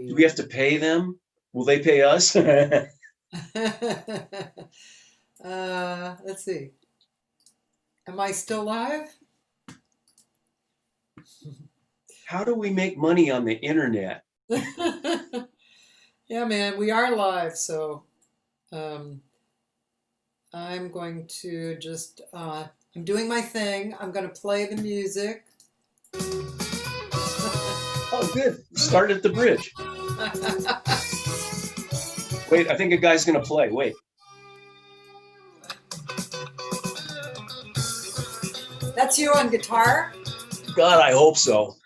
Do we have to pay them? Will they pay us? Let's see. Am I still live? How do we make money on the internet? Yeah, man, we are live, so um, I'm going to just, I'm doing my thing. I'm going to play the music. Oh, good. Start at the bridge. Wait, I think a guy's going to play. Wait. That's you on guitar? God, I hope so.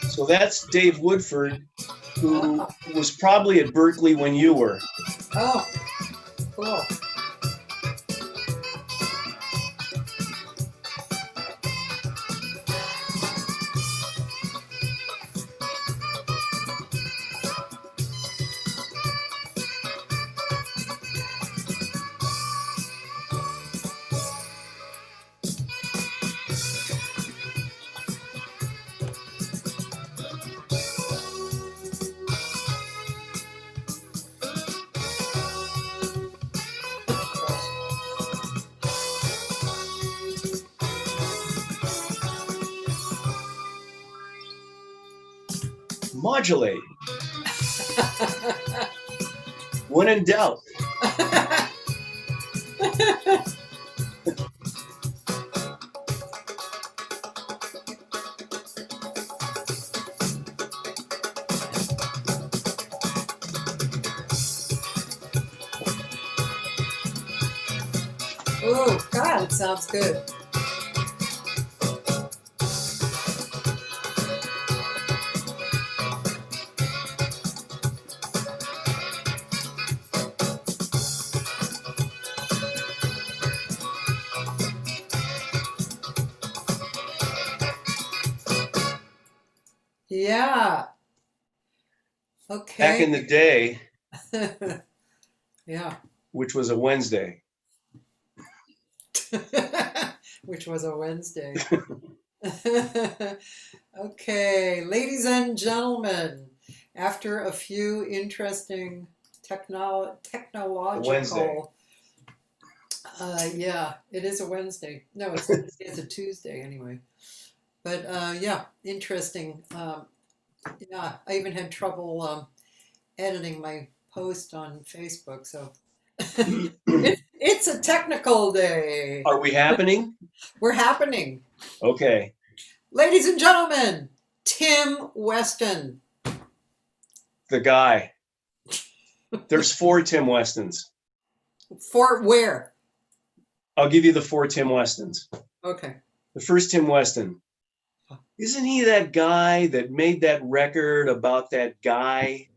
So that's Dave Woodford, who was probably at Berkeley when you were. Oh, cool. Modulate. When in doubt. Oh, God, it sounds good. Yeah. Back in the Okay. day, Yeah. which was a Wednesday. Which was a Wednesday. Okay, ladies and gentlemen, after a few interesting A Wednesday. technological, yeah, it is a Wednesday. No, it's a Tuesday anyway. But yeah, interesting. Yeah, I even had trouble editing my post on Facebook, so it's a technical day. Are we happening? We're happening. Okay. Ladies and gentlemen, Tim Weston. The guy. There's 4 Tim Westons. For where? I'll give you the 4 Tim Westons. Okay. The first Tim Weston. Isn't he that guy that made that record about that guy?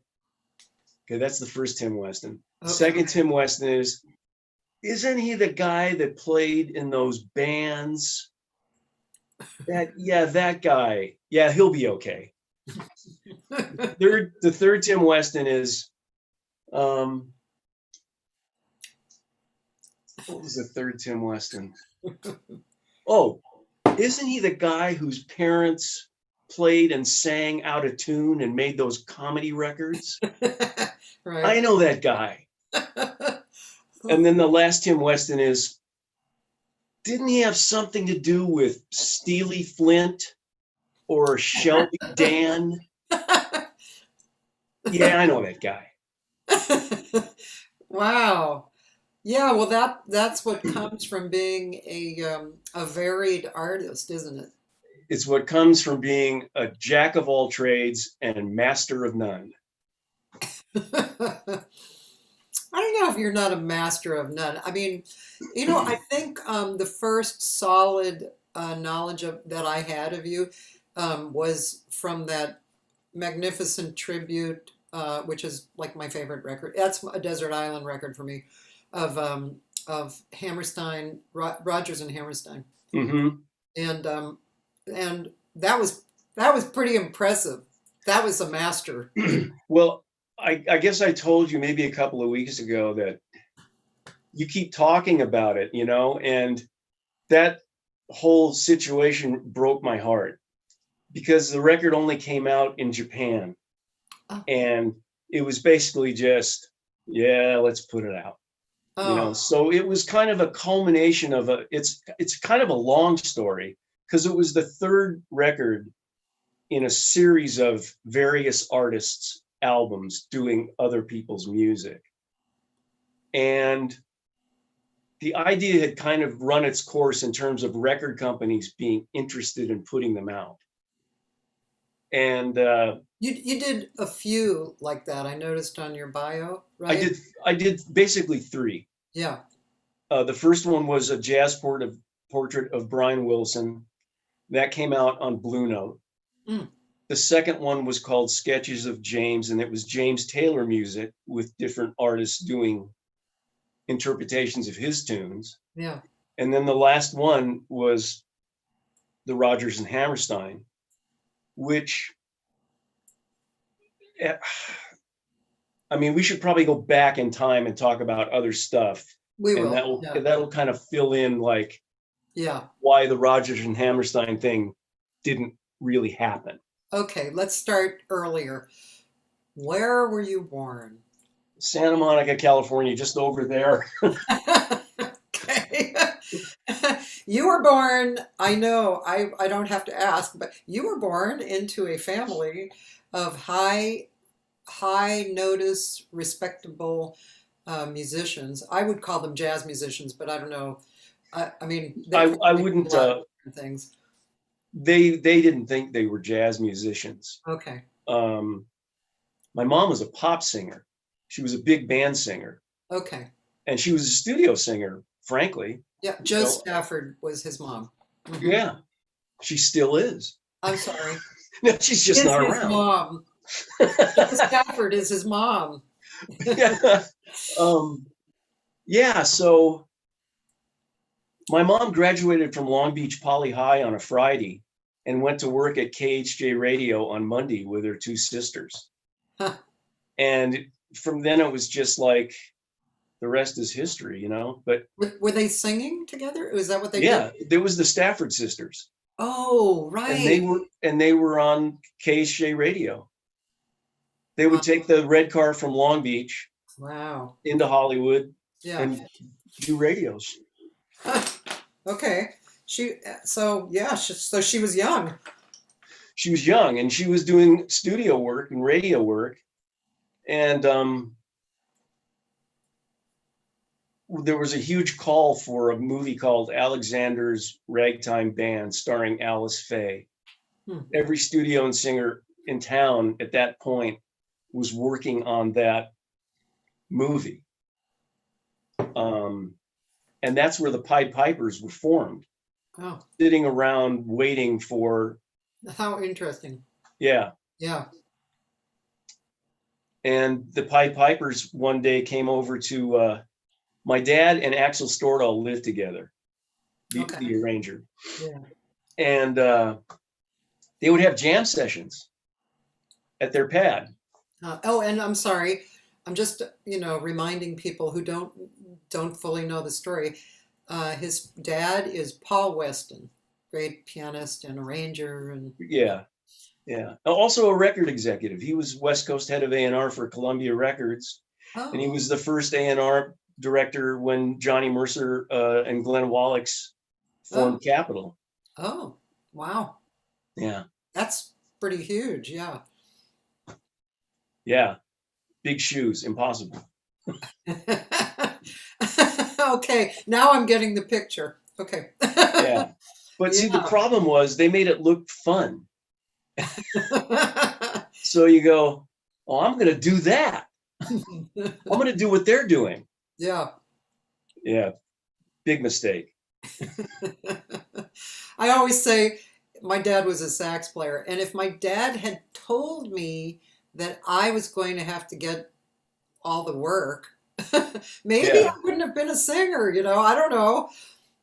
Okay, that's the first Tim Weston. Okay. Second Tim Weston is, isn't he the guy that played in those bands? That guy. Yeah, he'll be okay. The third Tim Weston is, what was the third Tim Weston? Oh, isn't he the guy whose parents played and sang out of tune and made those comedy records? Right. I know that guy. And then the last Tim Weston is, didn't he have something to do with Steely Flint or Shelby Dan? Yeah, I know that guy. Wow. Yeah, well that's what comes from being a varied artist, isn't it? It's what comes from being a jack of all trades and master of none. I don't know if you're not a master of none. I mean, you know, I think the first solid knowledge that I had of you was from that magnificent tribute, which is like my favorite record. That's a Desert Island record for me, of Hammerstein, Rogers and Hammerstein, Hmm. and and that was pretty impressive. That was a master. Well, I guess I told you maybe a couple of weeks ago that you keep talking about it, and that whole situation broke my heart because the record only came out in Japan, Oh, and it was basically just, yeah, let's put it out. oh, So it was kind of a culmination of it's kind of a long story because it was the third record in a series of various artists' albums doing other people's music. And the idea had kind of run its course in terms of record companies being interested in putting them out. And you did a few like that. I noticed on your bio, I right? did I did basically three. Yeah. The first one was a jazz portrait of Brian Wilson that came out on Blue Note. Mm, The second one was called Sketches of James, and it was James Taylor music with different artists doing interpretations of his tunes. yeah. And then the last one was the Rogers and Hammerstein, which, eh, I mean, we should probably go back in time and talk about other stuff, We and will. that'll Yeah. that'll kind of fill in like Yeah. why the Rogers and Hammerstein thing didn't really happen. Okay, let's start earlier. Where were you born? Santa Monica, California, just over there. Okay. You were born, I know, I don't have to ask, but you were born into a family of high notice, respectable musicians. I would call them jazz musicians, but I don't know. I mean, they I probably do a wouldn't. lot of different things. They didn't think they were jazz musicians. Okay. Um, my mom was a pop singer. She was a big band singer, Okay. and she was a studio singer. Frankly, Yeah, you Joe know, Stafford was his mom. Hmm. yeah, she still is. I'm sorry. No, she's just Is not his around. mom. Joe Stafford is his mom. Yeah. Um, yeah. So my mom graduated from Long Beach Poly High on a Friday and went to work at KHJ Radio on Monday with her two sisters. Huh. And from then it was just like the rest is history. But Were they singing together? Was that what they did? yeah, there was the Stafford sisters, Oh, and they right. were and they were on KHJ Radio. They Wow. would take the red car from Long Beach Wow. into Hollywood Yeah. and do radios. Okay. So yeah, so she was young. She was young and she was doing studio work and radio work, and there was a huge call for a movie called Alexander's Ragtime Band starring Alice Faye. Hmm. Every studio and singer in town at that point was working on that movie. And that's where the Pied Pipers were formed, Oh, sitting around waiting for, how interesting. yeah. Yeah. And the Pied Pipers one day came over to, my dad and Axel Stordahl lived together, Okay. the arranger. Yeah. And they would have jam sessions at their pad. Oh, and I'm sorry. I'm just, reminding people who don't fully know the story. His dad is Paul Weston, great pianist and arranger, and Yeah, yeah. Also a record executive. He was West Coast head of A&R for Columbia Records, and he oh, was the first A&R director when Johnny Mercer and Glenn Wallachs oh, formed Capitol. oh, wow, Yeah, that's pretty huge. Yeah. yeah. Big shoes, impossible. Okay, now I'm getting the picture. Okay. Yeah. But see, the Yeah. problem was they made it look fun. So you go, oh, I'm going to do that. I'm going to do what they're doing. Yeah. Yeah, big mistake. I always say my dad was a sax player, and if my dad had told me that I was going to have to get all the work, maybe I Yeah. wouldn't have been a singer, you know. I don't know.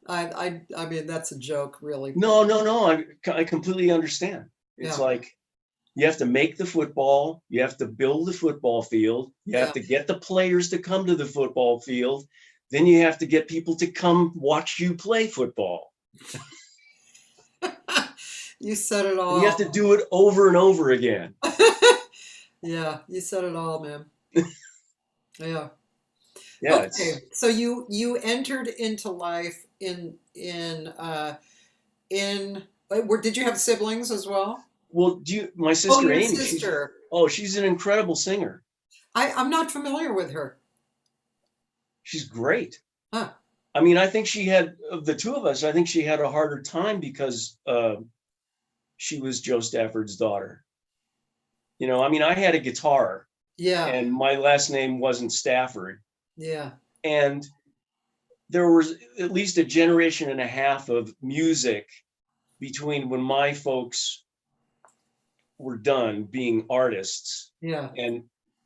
I mean, that's a joke, really, but No, no, no. I completely understand. It's yeah, like you have to make the football, you have to build the football field, you have yeah. to get the players to come to the football field, then you have to get people to come watch you play football. You said it And you have all. to do it over and over again. Yeah, you said it all, man. Yeah. Yeah, it's Okay, so you entered into life in where did you have siblings as well? well, my Oh, sister your Amy, sister. she's an incredible singer. I'm not familiar with her. She's great. Huh. I mean, I think she had of the two of us, I think she had a harder time because she was Joe Stafford's daughter. I mean, I had a guitar Yeah, and my last name wasn't Stafford. yeah, And there was at least a generation and a half of music between when my folks were done being artists yeah. and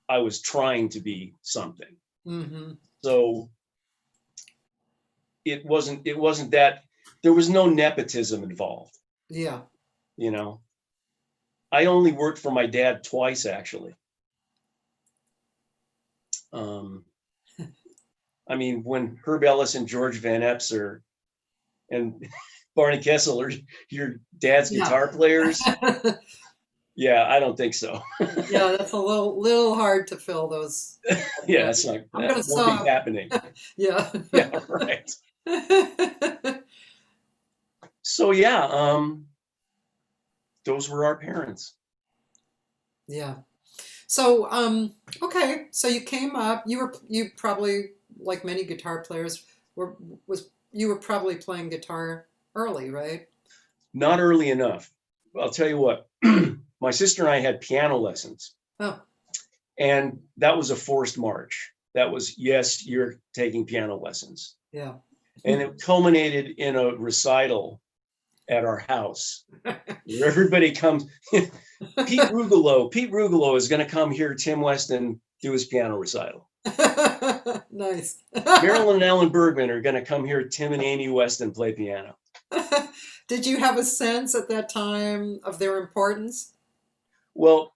I was trying to be something. Mm-hmm. So it wasn't that there was no nepotism involved, Yeah. you know. I only worked for my dad twice actually. Um, I mean, when Herb Ellis and George Van Epser and Barney Kessel are your dad's Yeah. guitar players, yeah, I don't think so. Yeah, that's a little hard to fill those. Yeah, Yeah. I'm that gonna won't be stop. happening. Yeah. Yeah, right. So yeah, those were our parents. Yeah. So, okay. So you came up. You probably, like many guitar players, were was you were probably playing guitar early, right? Not early enough. I'll tell you what. My sister and I had piano lessons, Oh, and that was a forced march. That was, yes, you're taking piano lessons. yeah. And it culminated in a recital at our house where everybody comes. Pete Rugolo is going to come hear Tim Weston do his piano recital. Nice. Marilyn and Alan Bergman are going to come hear Tim and Amy Weston play piano. Did you have a sense at that time of their importance? Well,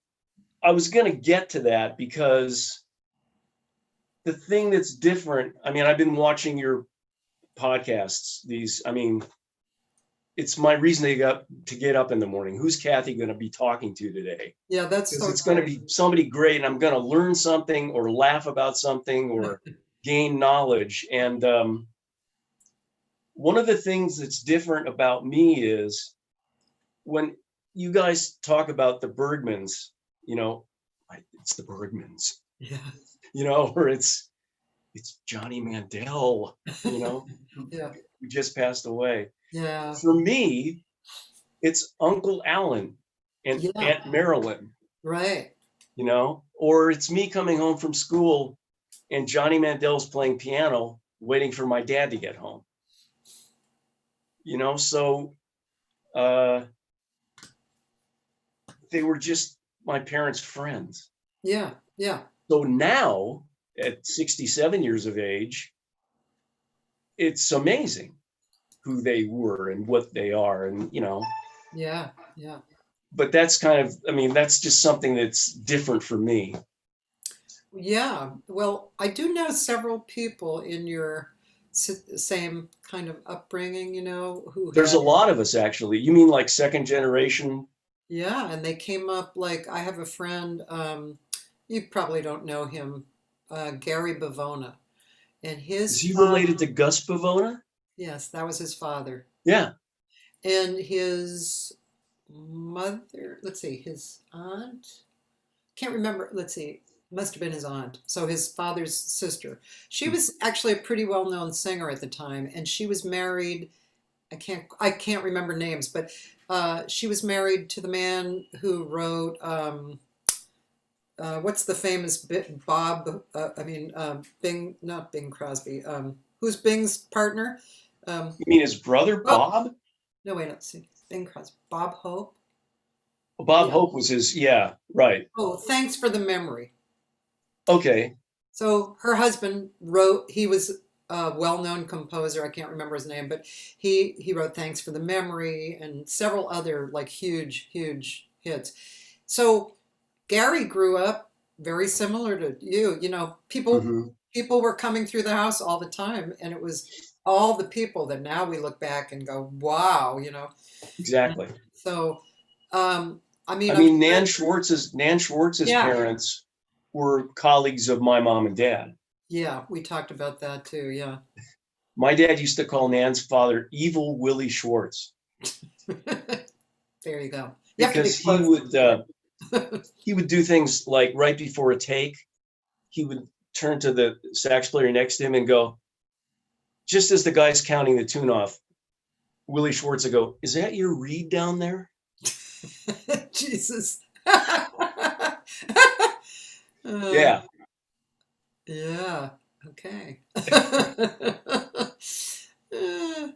I was going to get to that because the thing that's different, I mean, I've been watching your podcasts, I mean, it's my reason to get up in the morning. Who's Cathy going to be talking to today? Yeah, that's Because so it's going to nice. be somebody great and I'm going to learn something or laugh about something or gain knowledge. And one of the things that's different about me is when you guys talk about the Bergmans, you know, it's the Bergmans, Yeah. or it's Johnny Mandel, who Yeah. just passed away. Yeah. For me, it's Uncle Alan and Yeah. Aunt Marilyn, Right. or it's me coming home from school and Johnny Mandel's playing piano, waiting for my dad to get home. So uh, they were just my parents' friends. Yeah. Yeah. So now, at 67 years of age, it's amazing who they were and what they are, Yeah. Yeah. but that's that's just something that's different for me. Yeah. Well, I do know several people in your same kind of upbringing, who There's had, a lot of us actually. You mean like second generation? yeah, and they came up like I have a friend, you probably don't know him, Gary Bavona, and Is his he father, related to Gus Pavona? yes, that was his father. Yeah. And his mother, let's see, his aunt, can't remember, let's see, must have been his aunt. So his father's sister. She was actually a pretty well known singer at the time, and she was married I can't remember names, but she was married to the man who wrote what's the famous bit Bob? Bing, not Bing Crosby. Who's Bing's partner? You mean his brother, Oh Bob? no, wait, let's see. Bing Crosby, Bob Hope. Bob Yeah. Hope was his, yeah, right. Oh, thanks for the memory. Okay. So her husband wrote. He was a well-known composer. I can't remember his name, but he wrote "Thanks for the Memory" and several other like huge hits. So Gary grew up very similar to you. You know, Hmm. people were coming through the house all the time, and it was all the people that now we look back and go, "Wow," you know. Exactly. So, um, I mean, I I'm mean, sure. Nan Schwartz's Yeah, parents were colleagues of my mom and dad. yeah, we talked about that too. Yeah. My dad used to call Nan's father Evil Willie Schwartz There you go. You have to be because close to it. he would do things like right before a take, he would turn to the sax player next to him and go, just as the guy's counting the tune off, Willie Schwartz would go, "Is that your reed down there?" Jesus. Uh, Yeah. yeah. Okay. Uh,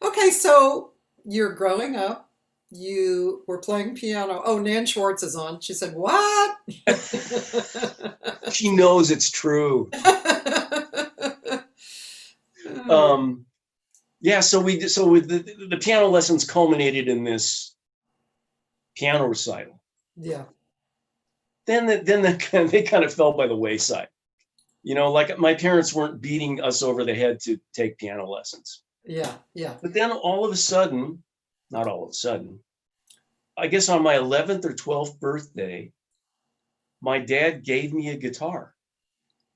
okay, so you're growing up. You were playing piano. Oh, Nan Schwartz is on. She said, "What?" She knows it's true. Oh, Um, yeah, so with the piano lessons culminated in this piano recital. yeah, They kind of fell by the wayside. You know, like my parents weren't beating us over the head to take piano lessons. yeah, yeah. But then all of a sudden, not all of a sudden, I guess on my 11th or 12th birthday, my dad gave me a guitar.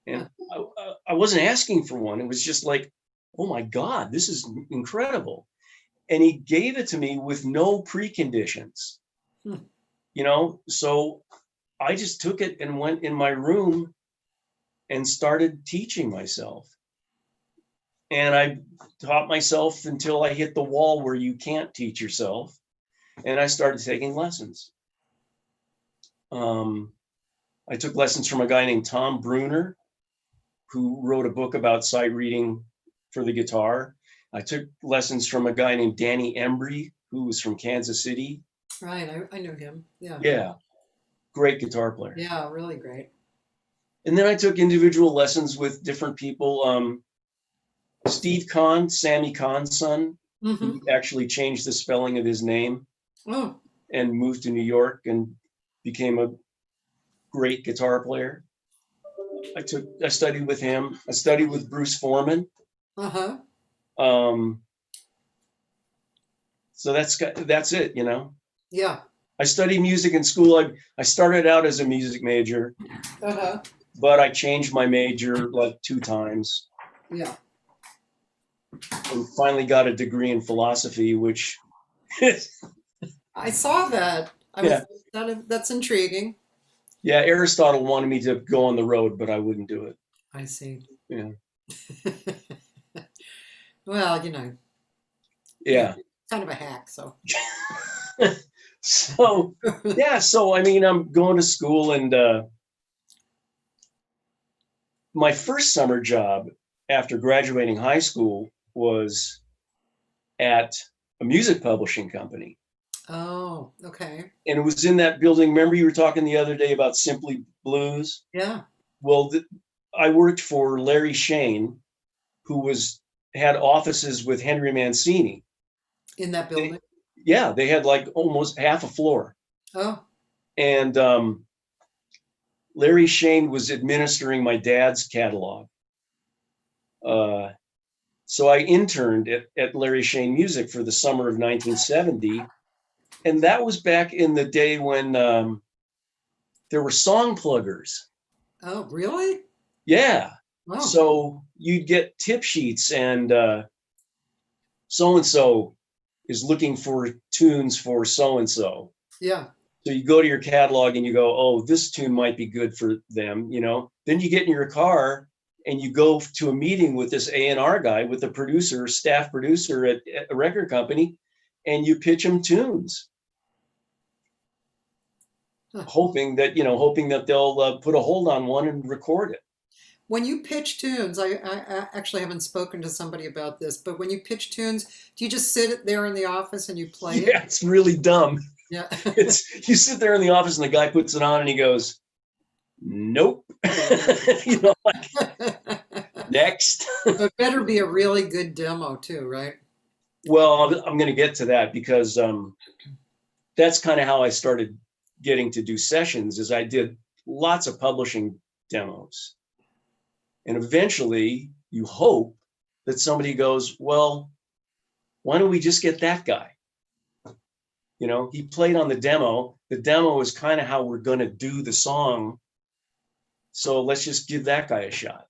Huh. And I wasn't asking for one. It was just like, oh my God, this is incredible. And he gave it to me with no preconditions, Hmm. you know? So I just took it and went in my room and started teaching myself. And I taught myself until I hit the wall where you can't teach yourself. And I started taking lessons. Um, I took lessons from a guy named Tom Bruner, who wrote a book about sight reading for the guitar. I took lessons from a guy named Danny Embry, who was from Kansas City. Right, I knew him. Yeah, Yeah, great guitar player. yeah, really great. And then I took individual lessons with different people. Steve Kahn, Sammy Kahn's son, Hmm. who actually changed the spelling of his name Oh, and moved to New York and became a great guitar player. I studied with him. I studied with Bruce Foreman. uh-huh. Um, so that's it, you know. Yeah, I studied music in school. I started out as a music major, uh-huh. but I changed my major like 2 times Yeah. and finally got a degree in philosophy, which I saw that. I was yeah, that's intriguing. yeah, Aristotle wanted me to go on the road, but I wouldn't do it. I see. Yeah. Well, you're Yeah. kind of a hack, so. So, yeah, so I mean, I'm going to school and my first summer job after graduating high school was at a music publishing company. Oh, okay. And it was in that building. Remember, you were talking the other day about Simply Blues? Yeah. Well, I worked for Larry Shane, who had offices with Henry Mancini. In that They, building. yeah, they had like almost half a floor. Oh, And Larry Shane was administering my dad's catalog. Uh, so I interned at Larry Shane Music for the summer of 1970. And that was back in the day when there were song pluggers. oh, really? Yeah. Oh, So you'd get tip sheets and so and so is looking for tunes for so and so. yeah. So you go to your catalog and you go, oh, this tune might be good for them, you know. Then you get in your car and you go to a meeting with this A&R guy, with the producer, staff producer at a record company, and you pitch them tunes, hoping that they'll put a hold on one and record it. When you pitch tunes, I actually haven't spoken to somebody about this, but when you pitch tunes, do you just sit there in the office and you play it? Yeah, it's really dumb. Yeah. You sit there in the office and the guy puts it on and he goes, nope. Next. It better be a really good demo too, right? Well, I'm going to get to that, because that's kind of how I started getting to do sessions. Is I did lots of publishing demos. And eventually you hope that somebody goes, well, why don't we just get that guy? He played on the demo. The demo is kind of how we're going to do the song. So let's just give that guy a shot.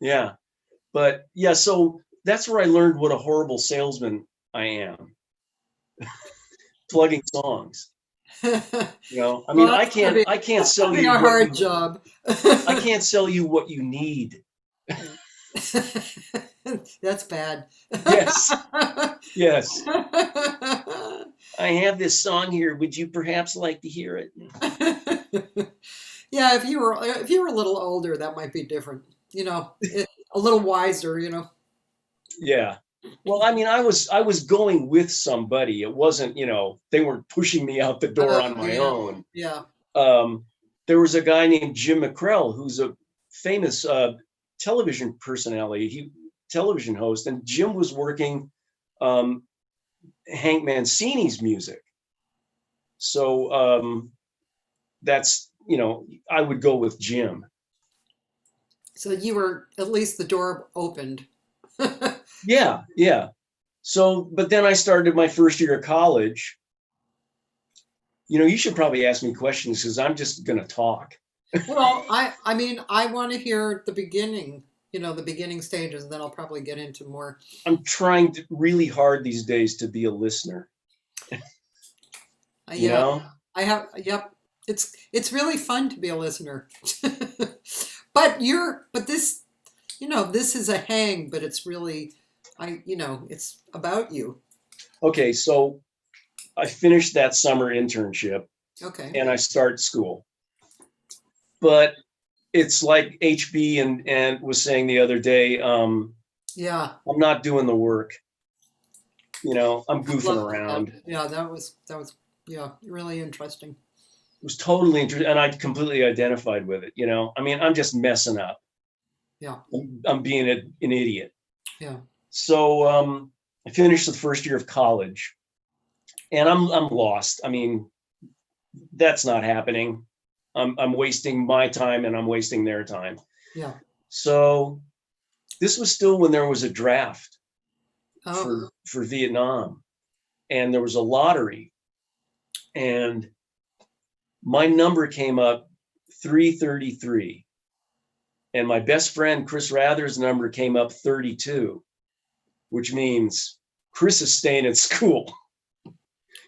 Yeah. But yeah, so that's where I learned what a horrible salesman I am. Plugging songs. Well, I can't sell you a hard job. I can't sell you what you need. That's bad. Yes. Yes. I have this song here. Would you perhaps like to hear it? Yeah, if you were a little older, that might be different. A little wiser. Yeah. Well, I was going with somebody. It wasn't, they weren't pushing me out the door on my own. Yeah. There was a guy named Jim McCrell, who's a famous television personality, television host, and Jim was working Hank Mancini's music. So that's, I would go with Jim. So you were, at least the door opened. Yeah. So, but then I started my first year of college. You should probably ask me questions, because I'm just going to talk. Well, I want to hear the beginning, the beginning stages, and then I'll probably get into more. I'm trying really hard these days to be a listener. Yeah, I have. Yep. It's really fun to be a listener. But this, this is a hang, but it's really, it's about you. Okay. So I finished that summer internship. Okay. And I start school. But it's like HB and was saying the other day, yeah, I'm not doing the work. I'm goofing around. Yeah, that was really interesting. It was totally interesting, and I completely identified with it. I'm just messing up. Yeah. I'm being an idiot. Yeah. So I finished the first year of college, and I'm lost. That's not happening. I'm wasting my time, and I'm wasting their time. Yeah. So this was still when there was a draft for Vietnam, and there was a lottery, and my number came up 333, and my best friend Chris Rather's number came up 32, which means Chris is staying in school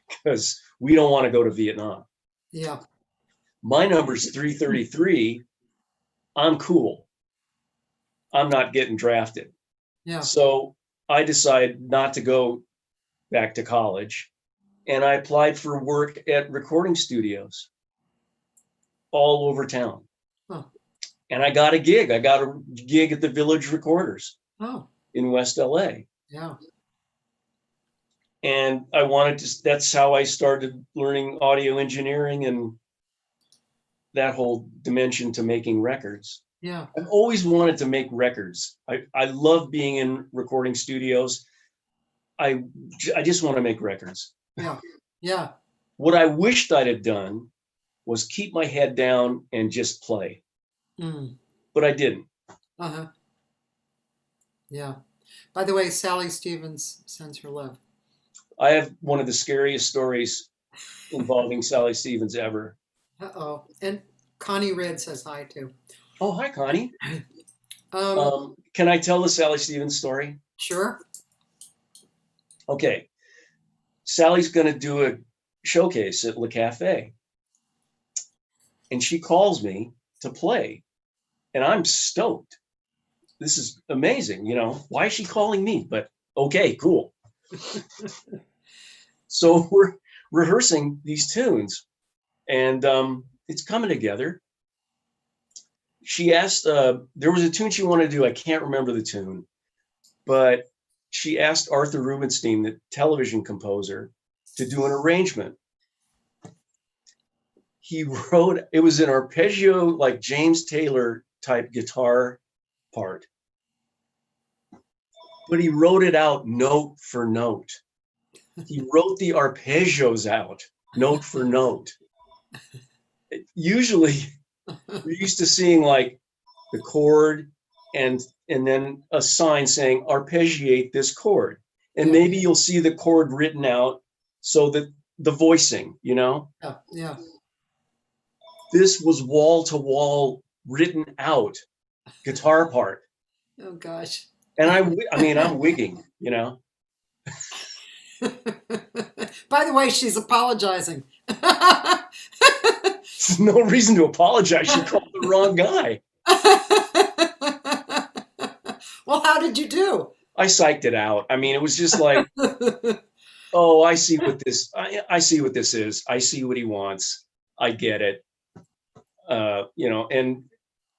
because we don't want to go to Vietnam. Yeah. My number's 333. I'm cool. I'm not getting drafted. Yeah. So I decided not to go back to college, and I applied for work at recording studios all over town. Huh. And I got a gig. I got a gig at the Village Recorders in West LA. Yeah. And that's how I started learning audio engineering and that whole dimension to making records. Yeah. I've always wanted to make records. I love being in recording studios. I just want to make records. Yeah. Yeah. What I wished I'd have done was keep my head down and just play. But I didn't. Uh-huh. Yeah. By the way, Sally Stevens sends her love. I have one of the scariest stories involving Sally Stevens ever. Uh-oh. And Connie Red says hi too. Oh, hi, Connie. Can I tell the Sally Stevens story? Sure. Okay. Sally's going to do a showcase at Le Cafe. And she calls me to play. And I'm stoked. This is amazing. Why is she calling me? But okay, cool. So we're rehearsing these tunes, and it's coming together. She asked, there was a tune she wanted to do. I can't remember the tune, but she asked Arthur Rubinstein, the television composer, to do an arrangement. He wrote, it was an arpeggio, like James Taylor type guitar part, but he wrote it out note for note. He wrote the arpeggios out note for note. Usually you're used to seeing like the chord and then a sign saying arpeggiate this chord. And maybe you'll see the chord written out so that the voicing, Yeah. This was wall to wall written out guitar part. Oh gosh. And I'm wigging, By the way, she's apologizing. There's no reason to apologize. She called the wrong guy. Well, how did you do? I psyched it out. It was just like, oh, I see what this is. I see what he wants. I get it. And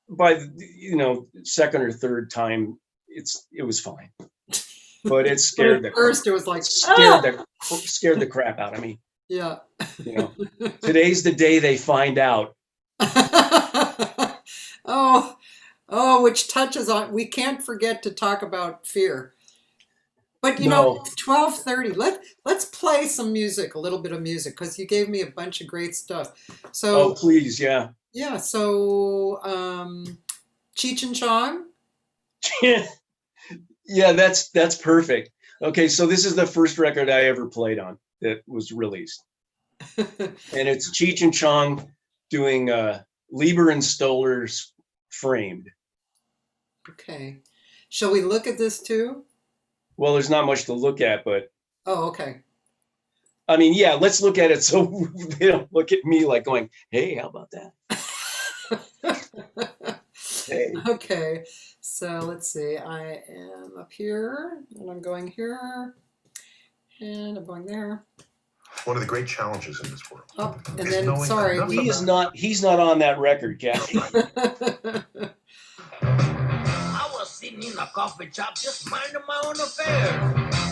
by the, second or third time, it was fine. But it scared first it was like scared the crap out of me. Yeah. Today's the day they find out. Which touches on, we can't forget to talk about fear. But it's 12:30. Let's play some music, a little bit of music, because you gave me a bunch of great stuff. So please, yeah. Yeah, so Cheech and Chong. Yeah, that's perfect. Okay, so this is the first record I ever played on that was released. And it's Cheech and Chong doing Lieber and Stoller's Framed. Okay. Shall we look at this too? Well, there's not much to look at, but... Oh, okay. Yeah, let's look at it so they don't look at me like going, hey, how about that? Hey. Okay, so let's see. I am up here, and I'm going here, and I'm going there. One of the great challenges in this world. Up, and then, sorry. He's not on that record, Cathy. I was sitting in a coffee shop just minding my own affairs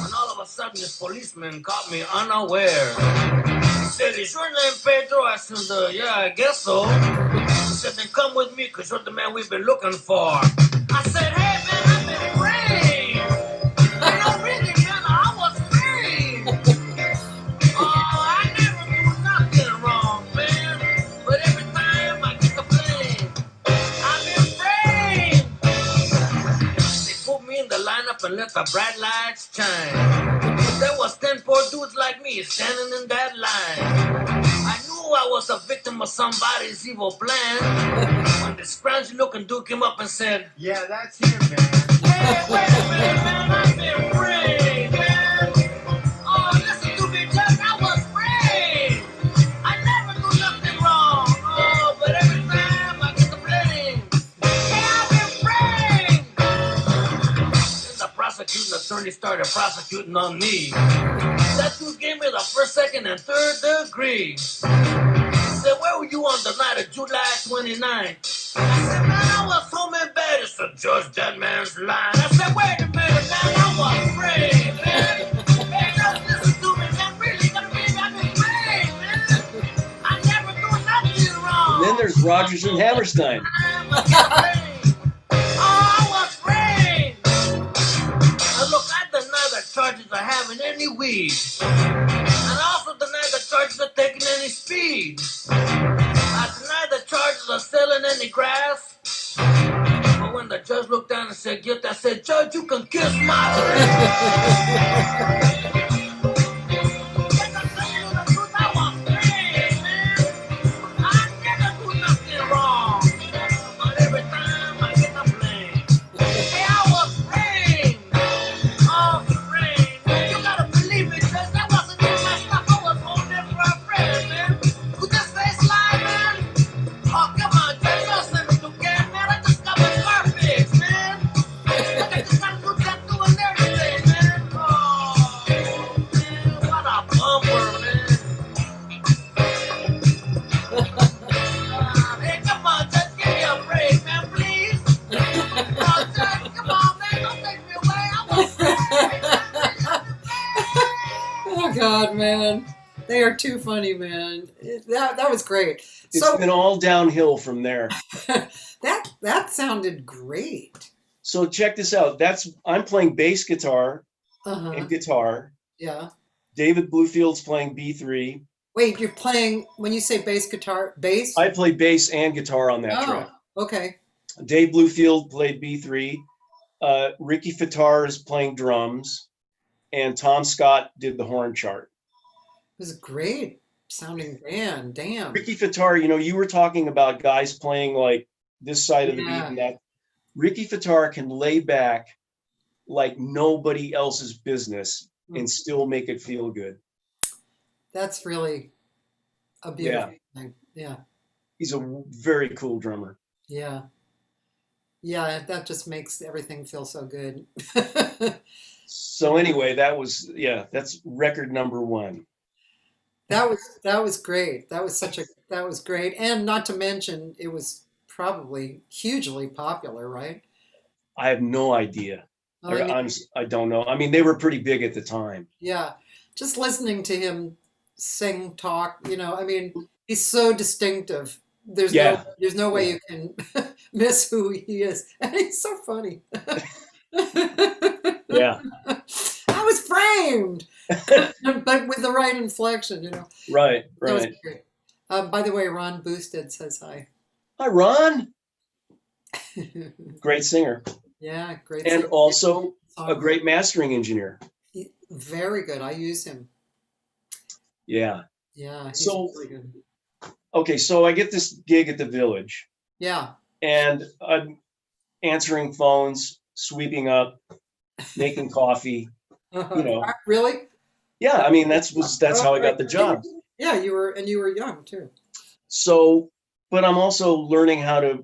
when all of a sudden this policeman caught me unaware. He said, is your name Pedro? I said, yeah, I guess so. He said, then come with me because you're the man we've been looking for. I said, hey man, I've been framed. No, really, man, I was framed. Oh, I never do nothing wrong, man. But every time I get the blame, I've been framed. They put me in the lineup and let the bright lights shine. There was 10 poor dudes like me standing in that line. I knew I was a victim of somebody's evil plan. When this scroungy looking dude came up and said, yeah, that's him, man. Hey, wait a minute, man, I've been framed, man. Oh, listen to me, Judge, I was framed. I never do nothing wrong. Oh, but every time I get the blame, hey, I've been framed. Then the prosecuting attorney started prosecuting on me. That dude gave me the first, second, and third degree. He said, where were you on the night of July 29th? I said, man, I was home in bed. He said, Judge, that man's lying. I said, wait a minute, man, I was framed, man. Hey, just listen to me, man. Really gonna be I've been framed, man. I never do nothing wrong. And then there's Rodgers and Hammerstein. I was framed. Now look, I deny the charges of having any weed. And I also deny the charges of taking any speed. I deny the charges of selling any grass. But when the judge looked down and said, guilty, I said, Judge, you can kiss my ass. Yes, I'm telling you the truth, I was framed, man. I never do nothing wrong. But every time I get the blame. Hey, I was framed. Oh, framed. You gotta believe me, Judge, that wasn't in my stuff. I was holding for a friend, man. Could this face lie, man? Oh, come on, Judge, listen, God, man. They are too funny, man. That was great. It's So been all downhill from there. that sounded great. So check this out. I'm playing bass guitar Uh-huh. and guitar. Yeah. David Bluefield's playing B3. Wait, you're playing, when you say bass guitar, bass? I play bass and guitar on that Oh, track. okay. Dave Bluefield played B3. Ricky Fattar is playing drums, and Tom Scott did the horn chart. It was a great sounding band. Damn. Ricky Fattar, you were talking about guys playing like this side of the beat and that. Ricky Fattar can lay back like nobody else's business and still make it feel good. That's really a beautiful thing. Yeah. He's a very cool drummer. Yeah. Yeah, that just makes everything feel so good. So anyway, that's record number 1. That was great. That was great. And not to mention it was probably hugely popular, right? I have no idea. I don't know. I mean, they were pretty big at the time. Yeah. Just listening to him sing, talk, I mean, he's so distinctive. There's no way you can miss who he is. And he's so funny. Yeah. I was framed, but with the right inflection, Right. That was great. By the way, Ron Boosted says hi. Hi, Ron. Great singer. Yeah, great. And singer. also a great mastering engineer. Very good. I use him. Yeah. Yeah. He's really good. Okay, so I get this gig at the Village. Yeah. And I'm answering phones, sweeping up, making coffee. Really? Yeah, I mean that's how I got the job. Yeah, you were young too. So, but I'm also learning how to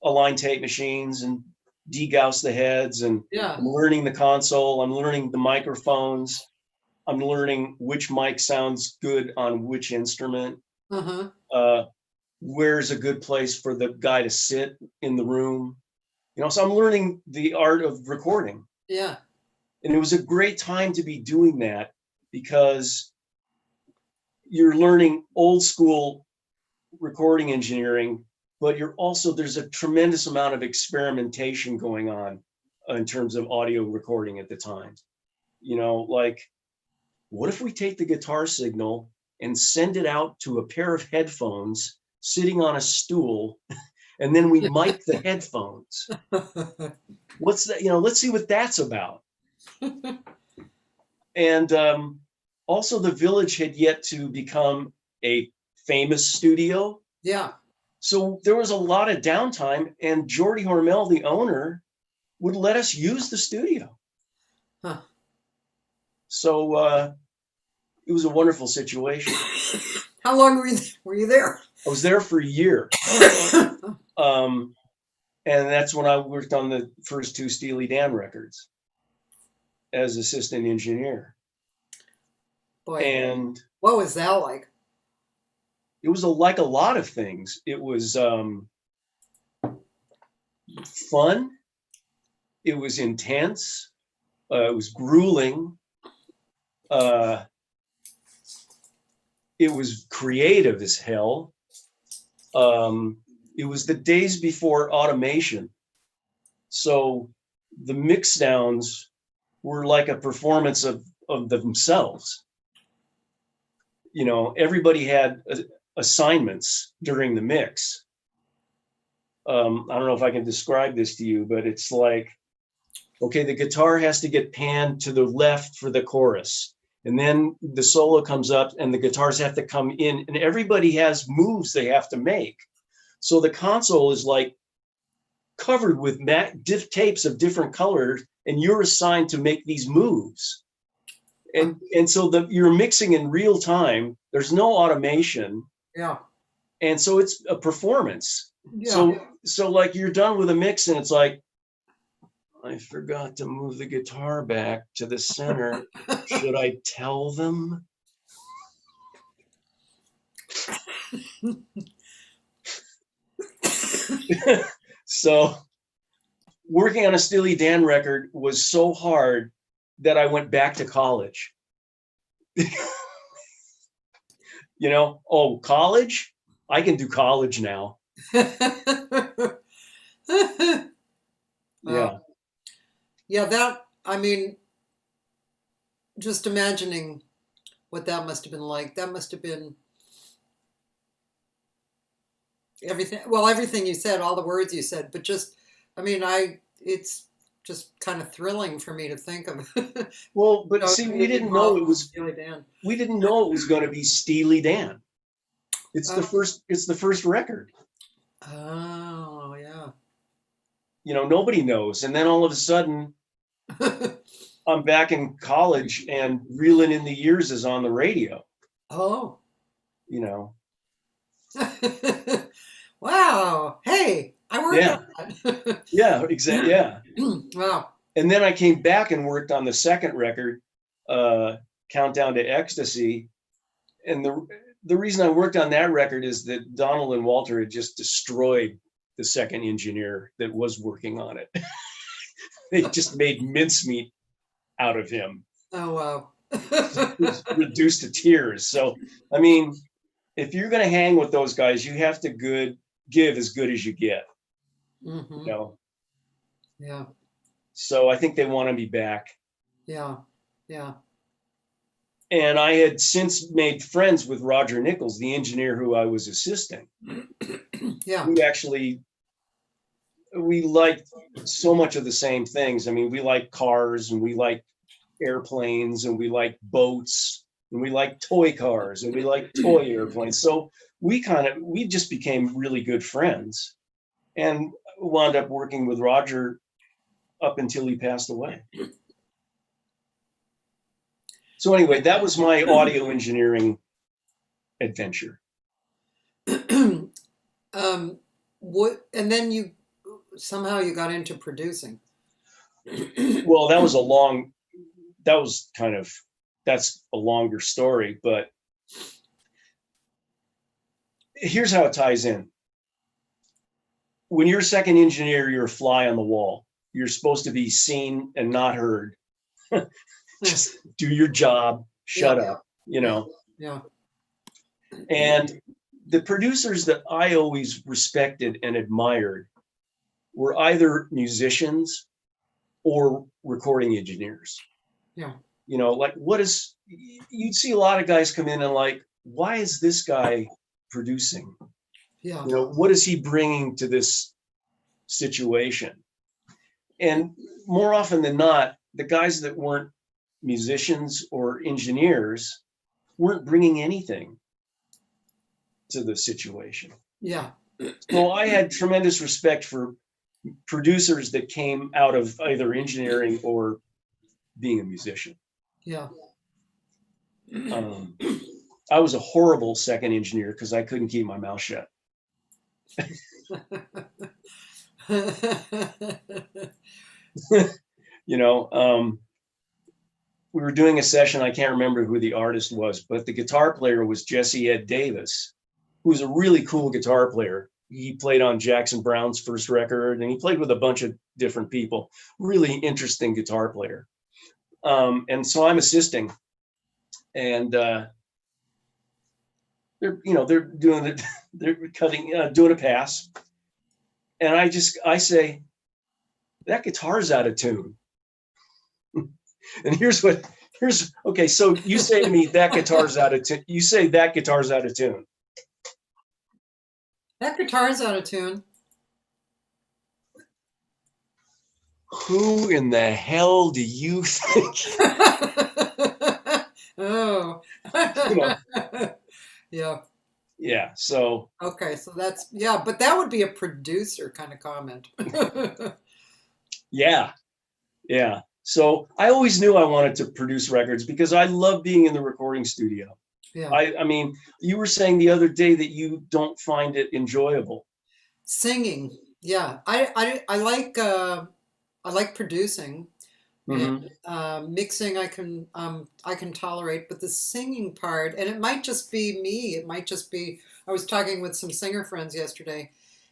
align tape machines and degauss the heads, and I'm learning the console. I'm learning the microphones. I'm learning which mic sounds good on which instrument. Where's a good place for the guy to sit in the room? So I'm learning the art of recording. Yeah. And it was a great time to be doing that because you're learning old school recording engineering, but there's a tremendous amount of experimentation going on in terms of audio recording at the time. Like, what if we take the guitar signal and send it out to a pair of headphones sitting on a stool, and then we mic the headphones? What's that? Let's see what that's about. And also the Village had yet to become a famous studio. Yeah. So there was a lot of downtime, and Jordy Hormel, the owner, would let us use the studio. Huh. So it was a wonderful situation. How long were you there? I was there for a year. And that's when I worked on the first 2 Steely Dan records as assistant engineer. Boy, and what was that like? It was like a lot of things. It was fun. It was intense. It was grueling. It was creative as hell. It was the days before automation. So the mix downs were like a performance of themselves. Everybody had assignments during the mix. I don't know if I can describe this to you, but it's like, okay, the guitar has to get panned to the left for the chorus. And then the solo comes up and the guitars have to come in, and everybody has moves they have to make. So the console is like covered with tapes of different colors, and you're assigned to make these moves. And so you're mixing in real time. There's no automation. Yeah. And so it's a performance. Yeah. So like you're done with a mix and it's like, I forgot to move the guitar back to the center. Should I tell them? So working on a Steely Dan record was so hard that I went back to college. Oh, college? I can do college now. Yeah. Yeah, that, I mean, just imagining what that must have been like. That must have been everything you said, all the words you said, but just, I mean, it's just kind of thrilling for me to think of. Well, but see, we didn't know it was Steely Dan. we didn't know it was going to be Steely Dan. It's the Oh. first record. Oh, yeah. Nobody knows. And then all of a sudden, I'm back in college and Reelin' in the Years is on the radio. Oh. You know. Wow. Hey, I worked on that. Yeah, exactly. Yeah. Wow. And then I came back and worked on the second record, Countdown to Ecstasy. And the reason I worked on that record is that Donald and Walter had just destroyed the second engineer that was working on it. They just made mincemeat out of him. Oh, wow. He was reduced to tears. So, I mean, if you're going to hang with those guys, you have to give as good as you get. Mm-hmm. Yeah. So I think they want me back. Yeah. Yeah. And I had since made friends with Roger Nichols, the engineer who I was assisting. Yeah. We liked so much of the same things. I mean, we like cars and we like airplanes and we like boats and we like toy cars and we like toy airplanes. So we just became really good friends and wound up working with Roger up until he passed away. So anyway, that was my audio engineering adventure. And then you got into producing. Well, that's a longer story, but here's how it ties in. When you're a second engineer, you're a fly on the wall. You're supposed to be seen and not heard. Just do your job, shut up, Yeah. And the producers that I always respected and admired were either musicians or recording engineers. Yeah. Like you'd see a lot of guys come in and like, why is this guy producing? Yeah. What is he bringing to this situation? And more often than not, the guys that weren't musicians or engineers weren't bringing anything to the situation. Yeah. So I had tremendous respect for producers that came out of either engineering or being a musician. Yeah. I was a horrible second engineer because I couldn't keep my mouth shut. We were doing a session. I can't remember who the artist was, but the guitar player was Jesse Ed Davis, who's a really cool guitar player. He played on Jackson Browne's first record, and he played with a bunch of different people. Really interesting guitar player. And so I'm assisting, and they're doing it. They're doing a pass, and I say, that guitar's out of tune. And okay. So you say to me, that guitar's out of tune. You say that guitar's out of tune. That guitar's out of tune. Who in the hell do you think? Oh. Yeah. Yeah. So. Okay. So but that would be a producer kind of comment. Yeah. Yeah. So I always knew I wanted to produce records because I love being in the recording studio. Yeah. I mean, you were saying the other day that you don't find it enjoyable. Singing. Yeah. I like producing. Mm-hmm. And mixing I can tolerate, but the singing part, and it might just be me. It might just be. I was talking with some singer friends yesterday,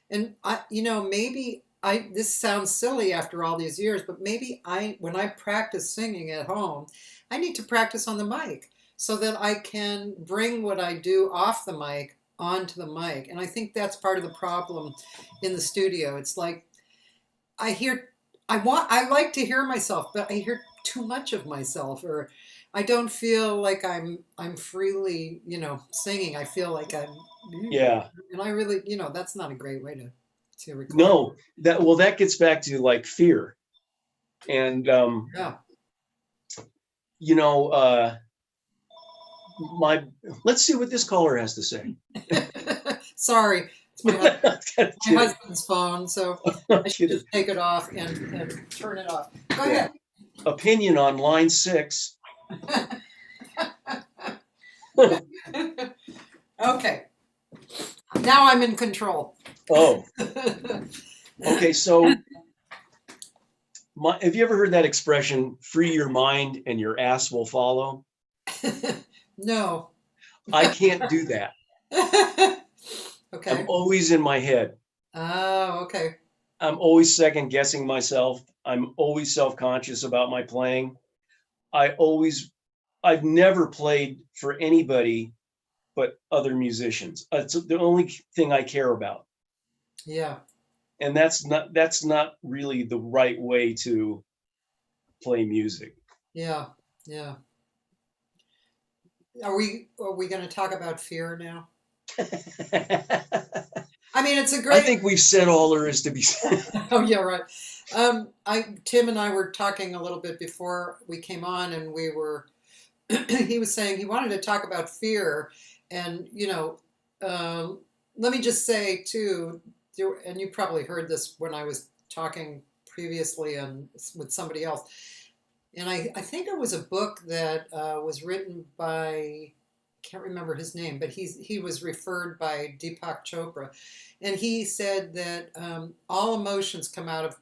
and this sounds silly after all these years, but maybe when I practice singing at home, I need to practice on the mic so that I can bring what I do off the mic onto the mic. And I think that's part of the problem in the studio. It's like I hear, I like to hear myself, but I hear too much of myself, or I don't feel like I'm freely, singing. I feel like I'm, Yeah. and I really, that's not a great way to record. No, that gets back to like fear. And, Yeah. let's see what this caller has to say. Sorry, it's my husband's phone, so I should Kidding. just take it off and turn it off. Go ahead. Opinion on line 6. Okay. Now I'm in control. Oh. Okay, so have you ever heard that expression, free your mind and your ass will follow? No. I can't do that. Okay. I'm always in my head. Oh, okay. I'm always second guessing myself. I'm always self-conscious about my playing. I've never played for anybody but other musicians. It's the only thing I care about. Yeah. And that's not really the right way to play music. Yeah. Yeah. Are we going to talk about fear now? I mean, it's a great. I think we've said all there is to be said. Oh yeah, right. Tim and I were talking a little bit before we came on, and we were. He was saying he wanted to talk about fear, and let me just say too, and you probably heard this when I was talking previously and with somebody else, and I think it was a book that was written by. Can't remember his name, but he was referred by Deepak Chopra, and he said that all emotions come out of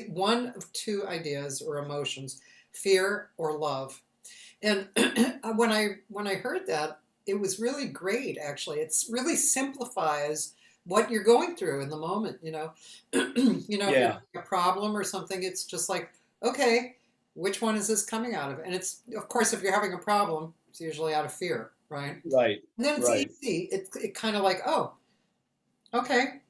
one of two ideas or emotions, fear or love. And when I heard that, it was really great. Actually, it's really simplifies what you're going through in the moment. Yeah. If you have a problem or something, it's just like, okay, which one is this coming out of? And it's, of course, if you're having a problem, it's usually out of fear, right? Right. And then it's easy. It kind of like, oh, okay,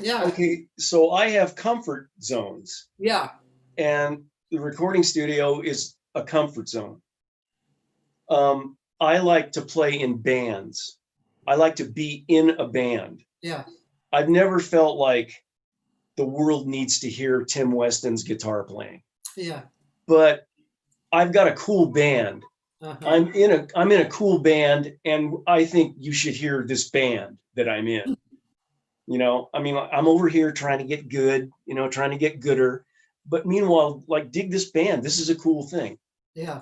yeah. Okay, so I have comfort zones. Yeah. And the recording studio is a comfort zone. I like to play in bands. I like to be in a band. Yeah. I've never felt like the world needs to hear Tim Weston's guitar playing. Yeah. But I've got a cool band. Uh-huh. I'm in a cool band, and I think you should hear this band that I'm in. I mean, I'm over here trying to get good, trying to get gooder. But meanwhile, like, dig this band. This is a cool thing. Yeah.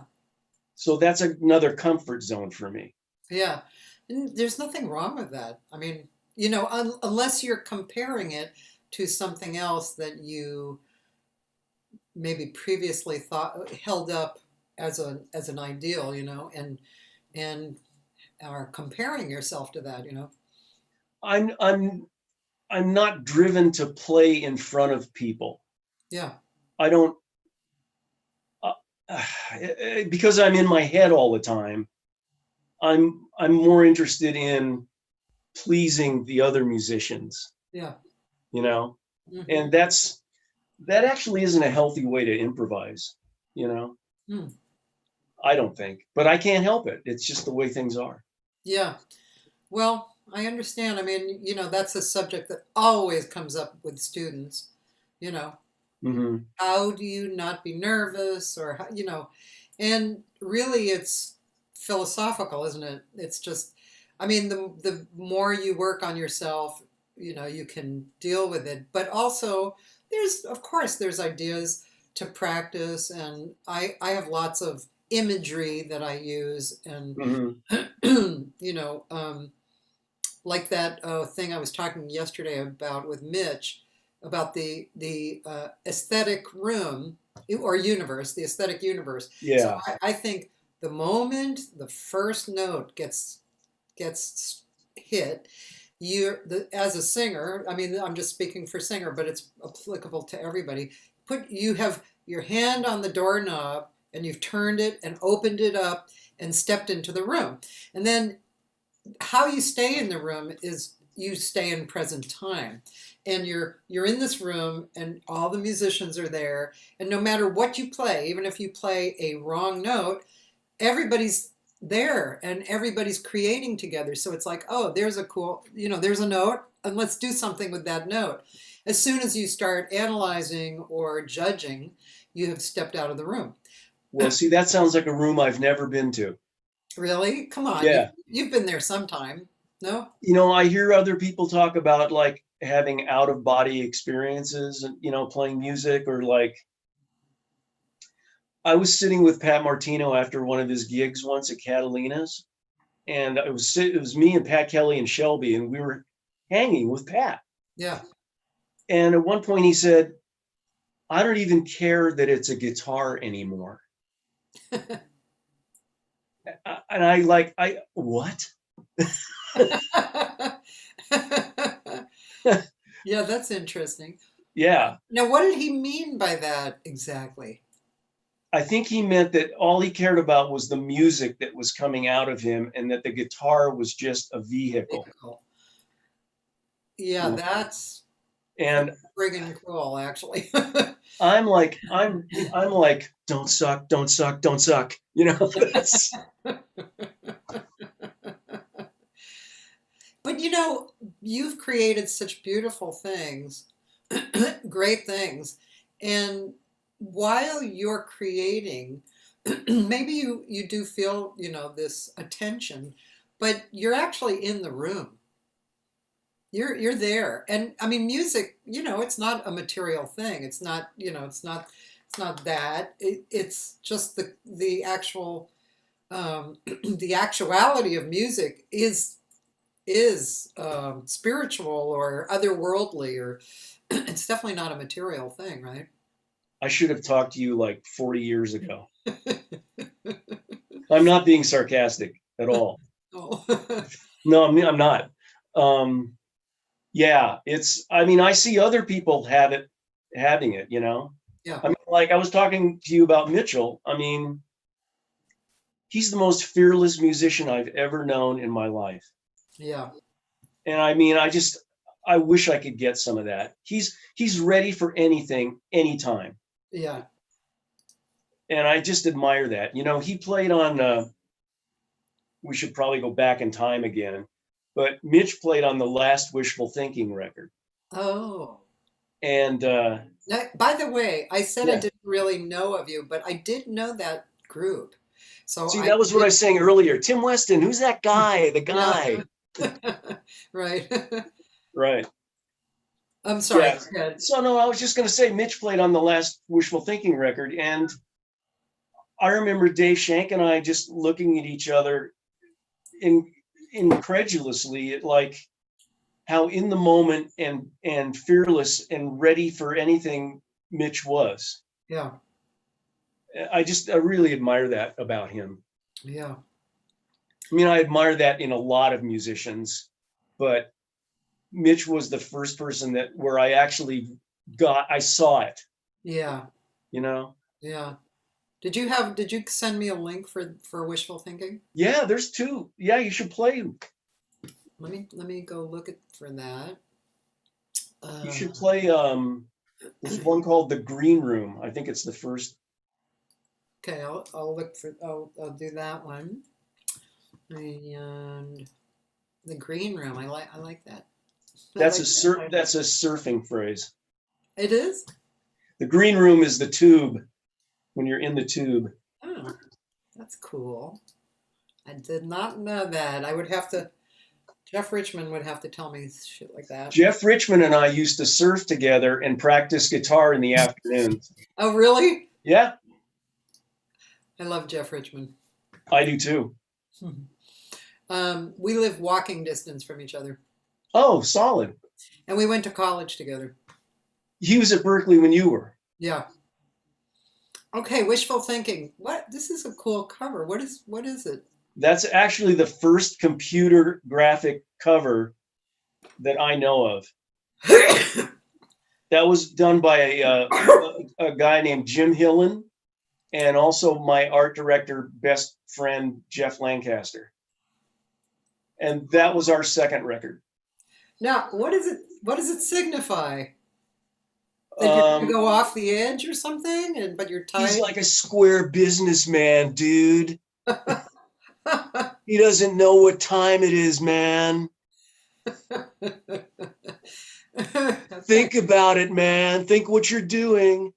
So that's another comfort zone for me. Yeah. And there's nothing wrong with that. I mean, unless you're comparing it to something else that you maybe previously held up as an ideal, and are comparing yourself to that, I'm not driven to play in front of people. Yeah. I don't because I'm in my head all the time. I'm more interested in pleasing the other musicians. Yeah. Mm-hmm. And that actually isn't a healthy way to improvise, I don't think, but I can't help it. It's just the way things are. Yeah. Well, I understand. I mean, that's a subject that always comes up with students, Mm-hmm. How do you not be nervous, or how, and really it's philosophical, isn't it? It's just, I mean, the more you work on yourself, you can deal with it, but also of course there's ideas to practice, and I have lots of imagery that I use, and Mm-hmm. Like that thing I was talking yesterday about with Mitch, about the aesthetic room or universe, the aesthetic universe. Yeah. So I think the moment the first note gets hit, as a singer, I mean, I'm just speaking for singer, but it's applicable to everybody. You have your hand on the doorknob, and you've turned it and opened it up and stepped into the room. And then how you stay in the room is you stay in present time. And you're in this room and all the musicians are there. And no matter what you play, even if you play a wrong note, everybody's there and everybody's creating together. So it's like, oh, there's a cool, there's a note and let's do something with that note. As soon as you start analyzing or judging, you have stepped out of the room. Well, see, that sounds like a room I've never been to. Really? Come on. Yeah. You've been there sometime. No? I hear other people talk about like having out of body experiences and, playing music, or like, I was sitting with Pat Martino after one of his gigs once at Catalina's, and it was me and Pat Kelly and Shelby, and we were hanging with Pat. Yeah. And at one point he said, I don't even care that it's a guitar anymore. And what? Yeah, that's interesting. Yeah. Now, what did he mean by that exactly? I think he meant that all he cared about was the music that was coming out of him, and that the guitar was just a vehicle. Yeah, that's friggin' cool, actually. I'm like, don't suck, don't suck, don't suck. That's... But you've created such beautiful things, great things. And while you're creating, maybe you do feel, this attention, but you're actually in the room. You're there. And I mean, music, it's not a material thing. It's not, it's not that. It's just the actual the actuality of music is spiritual or otherworldly, or it's definitely not a material thing, right? I should have talked to you like 40 years ago. I'm not being sarcastic at all. Oh. No, I'm not. Yeah, I see other people having it, Yeah. I mean, like I was talking to you about Mitchell. I mean, he's the most fearless musician I've ever known in my life. Yeah. And I mean, I wish I could get some of that. He's ready for anything, anytime. Yeah. And I just admire that. He played on, we should probably go back in time again, but Mitch played on the last Wishful Thinking record. Oh. And now, by the way, I said yeah. I didn't really know of you, but I did know that group. So see, that was what I was saying earlier. Tim Weston, who's that guy? The guy. Right. Right. I'm sorry. Yeah. So no, I was just going to say Mitch played on the last Wishful Thinking record, and I remember Dave Shank and I just looking at each other incredulously at like how in the moment and fearless and ready for anything Mitch was. Yeah. I really admire that about him. Yeah. I mean, I admire that in a lot of musicians, but Mitch was the first person where I actually I saw it. Yeah. Yeah. Did you send me a link for Wishful Thinking? Yeah, there's two. Yeah, you should play them. Let me go look for that. You should play there's one called The Green Room. I think it's the first. Okay, I'll look for I'll do that one. And The Green Room, I like that. That's a surfing phrase. It is? The green room is the tube, when you're in the tube. Oh, that's cool. I did not know that. Jeff Richmond would have to tell me shit like that. Jeff Richmond and I used to surf together and practice guitar in the afternoons. Oh, really? Yeah. I love Jeff Richmond. I do too. We live walking distance from each other. Oh, solid. And we went to college together. He was at Berkeley when you were. Yeah. Okay, Wishful Thinking. What? This is a cool cover. What is it? That's actually the first computer graphic cover that I know of. That was done by a guy named Jim Hillen, and also my art director, best friend, Jeff Lancaster. And that was our second record. Now, what is it? What does it signify? That you're going to go off the edge or something, but you're tight. He's like a square businessman, dude. He doesn't know what time it is, man. Think about it, man. Think what you're doing.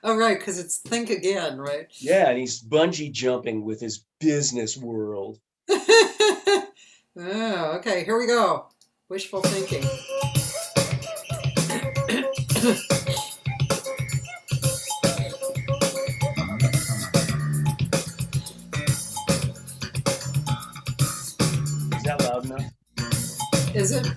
Oh, right, because it's think again, right? Yeah, and he's bungee jumping with his business world. Oh, okay, here we go. Wishful thinking. Is that loud enough? Is it?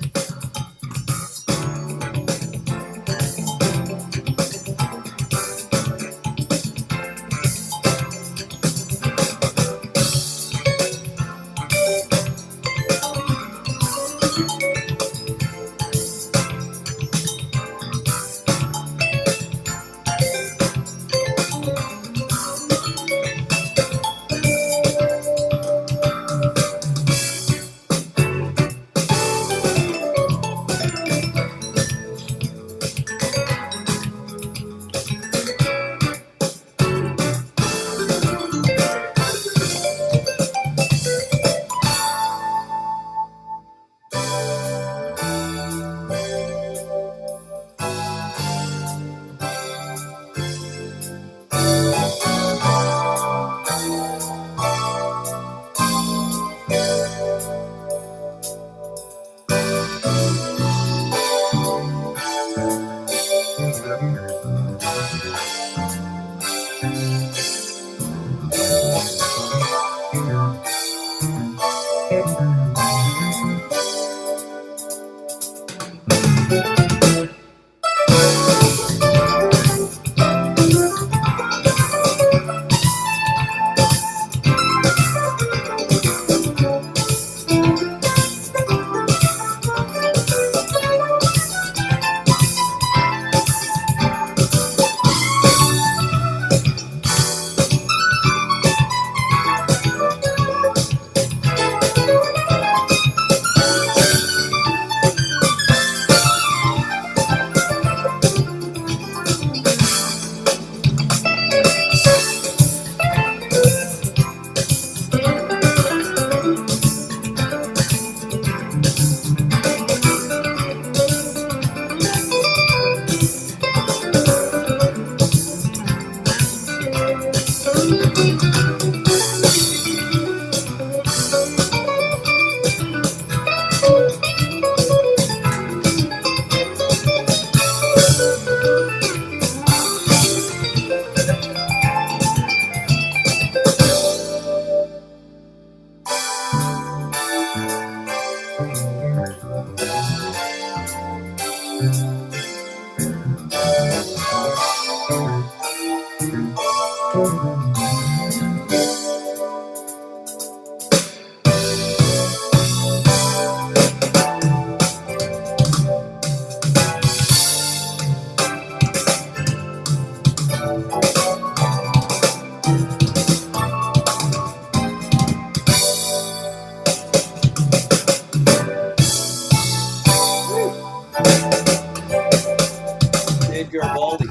Dave Garibaldi.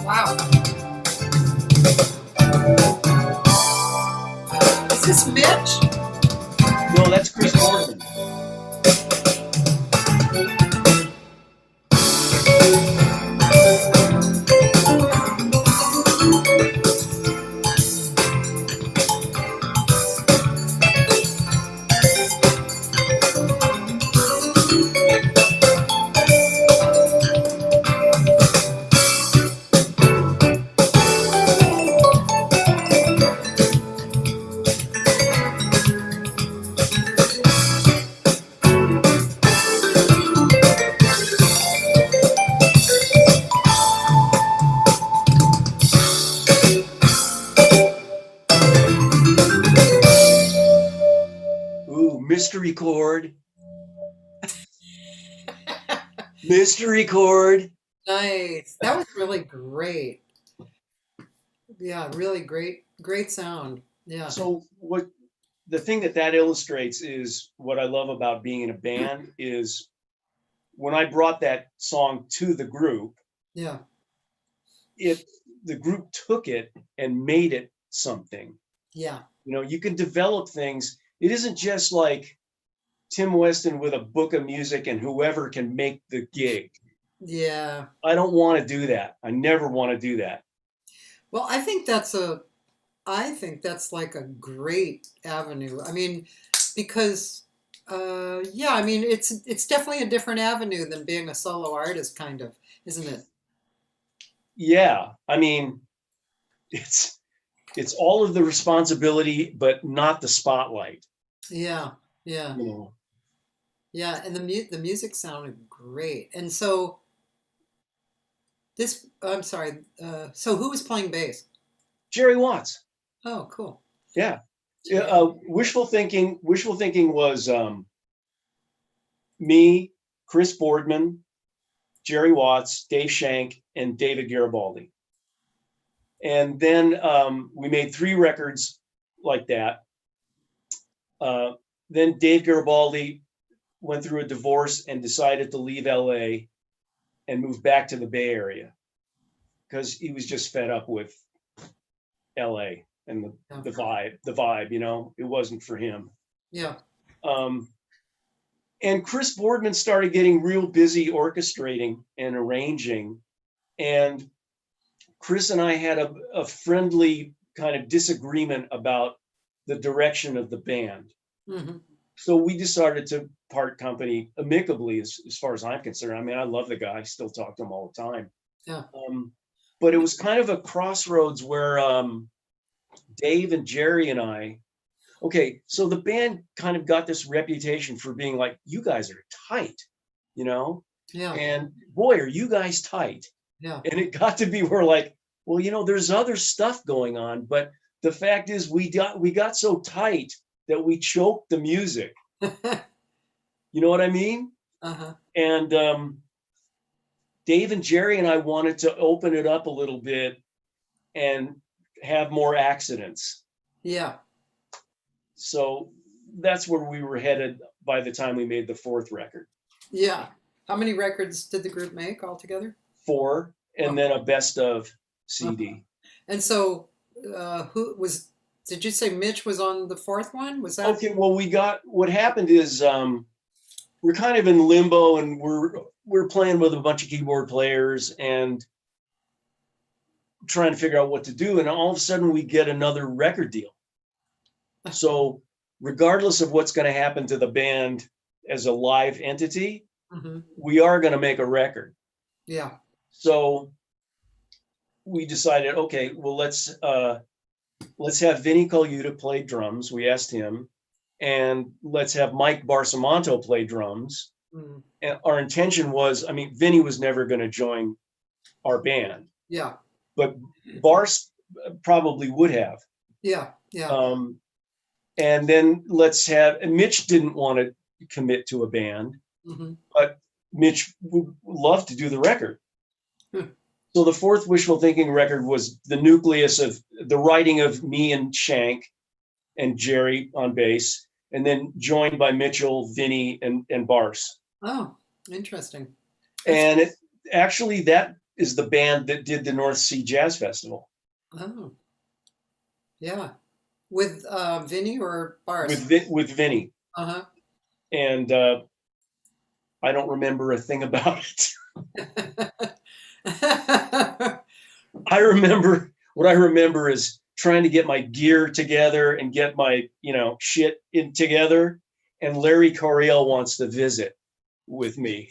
Wow. Is this Mitch? No, that's Chris Morgan. Ooh, mystery chord. Mystery chord. Nice. That was really great. Yeah, really great sound. Yeah. So what the thing that illustrates is what I love about being in a band is when I brought that song to the group, Yeah. it the group took it and made it something. Yeah. You know, you can develop things. It isn't just like Tim Weston with a book of music and whoever can make the gig. Yeah. I don't want to do that. I never want to do that. Well, I think that's like a great avenue. I mean, because yeah, I mean it's definitely a different avenue than being a solo artist, kind of, isn't it? Yeah, I mean, it's all of the responsibility, but not the spotlight. Yeah, yeah, You know, yeah. And the music sounded great. And so this, I'm sorry. So who was playing bass? Jerry Watts. Oh, cool. Yeah. Yeah, Jerry. wishful thinking. Wishful thinking was me, Chris Boardman, Jerry Watts, Dave Shank, and David Garibaldi. And then we made 3 records like that. Then Dave Garibaldi went through a divorce and decided to leave LA and move back to the Bay Area because he was just fed up with LA and the vibe, you know, it wasn't for him. Yeah. And Chris Boardman started getting real busy orchestrating and arranging. And Chris and I had a friendly kind of disagreement about the direction of the band. Hmm. So we decided to part company amicably, as far as I'm concerned. I mean, I love the guy, still talk to him all the time. Yeah. But it was kind of a crossroads where Dave and Jerry and I, okay, so the band kind of got this reputation for being like, you guys are tight, you know? Yeah. And boy, are you guys tight. Yeah. And it got to be where like, well, you know, there's other stuff going on, but the fact is we got so tight that we choked the music. You know what I mean? Uh-huh. And Dave and Jerry and I wanted to open it up a little bit and have more accidents. Yeah. So that's where we were headed by the time we made the 4th record. Yeah. How many records did the group make altogether? 4, and then a best of CD. Uh-huh. And so, did you say Mitch was on the 4th one? Was that? Okay, well, what happened is we're kind of in limbo and we're playing with a bunch of keyboard players and trying to figure out what to do. And all of a sudden we get another record deal. So regardless of what's going to happen to the band as a live entity, Mm-hmm. we are going to make a record. Yeah. So we decided, okay, well, let's have Vinny Colaiuta play drums. We asked him, and let's have Mike Barsamonto play drums. Mm. And our intention was, I mean, Vinny was never going to join our band. Yeah. But Bars probably would have. Yeah. Yeah. And then Mitch didn't want to commit to a band, Mm-hmm. but Mitch would love to do the record. Hmm. So the 4th Wishful Thinking record was the nucleus of the writing of me and Shank and Jerry on bass, and then joined by Mitchell, Vinny, and Bars. Oh, interesting. And actually, that is the band that did the North Sea Jazz Festival. Oh, yeah. With Vinny or Bars? With Vinny. Uh-huh. And I don't remember a thing about it. What I remember is trying to get my gear together and get my, shit in together. And Larry Coryell wants to visit with me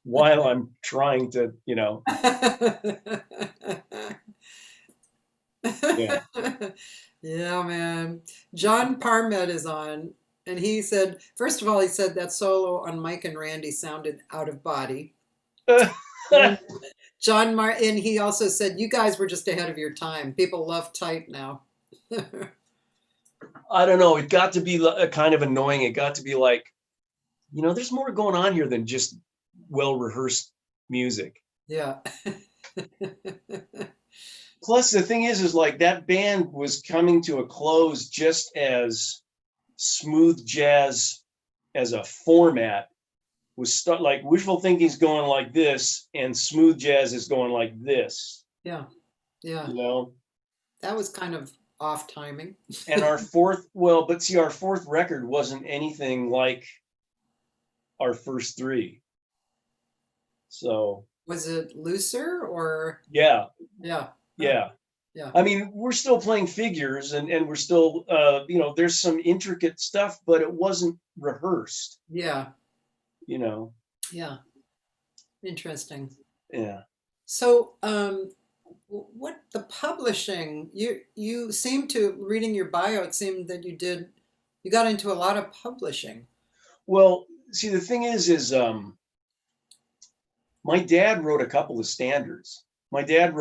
while I'm trying to, Yeah. Yeah, man. John Parmet is on, and he said, first of all, he said that solo on Mike and Randy sounded out of body. John Martin, he also said, you guys were just ahead of your time. People love tight now. I don't know. It got to be kind of annoying. It got to be like, there's more going on here than just well-rehearsed music. Yeah. Plus, the thing is like that band was coming to a close just as smooth jazz as a format was like wishful thinking's going like this and smooth jazz is going like this, Yeah. Yeah. you know? That was kind of off timing. And our fourth record wasn't anything like our first three. So Was it looser or? yeah, Yeah. yeah. Yeah. I mean, we're still playing figures and we're still, there's some intricate stuff, but it wasn't rehearsed, Yeah. Yeah. Interesting. Yeah. So, what the publishing, you seem to, reading your bio, it seemed that you got into a lot of publishing. Well, see, the thing is my dad wrote a couple of standards. My dad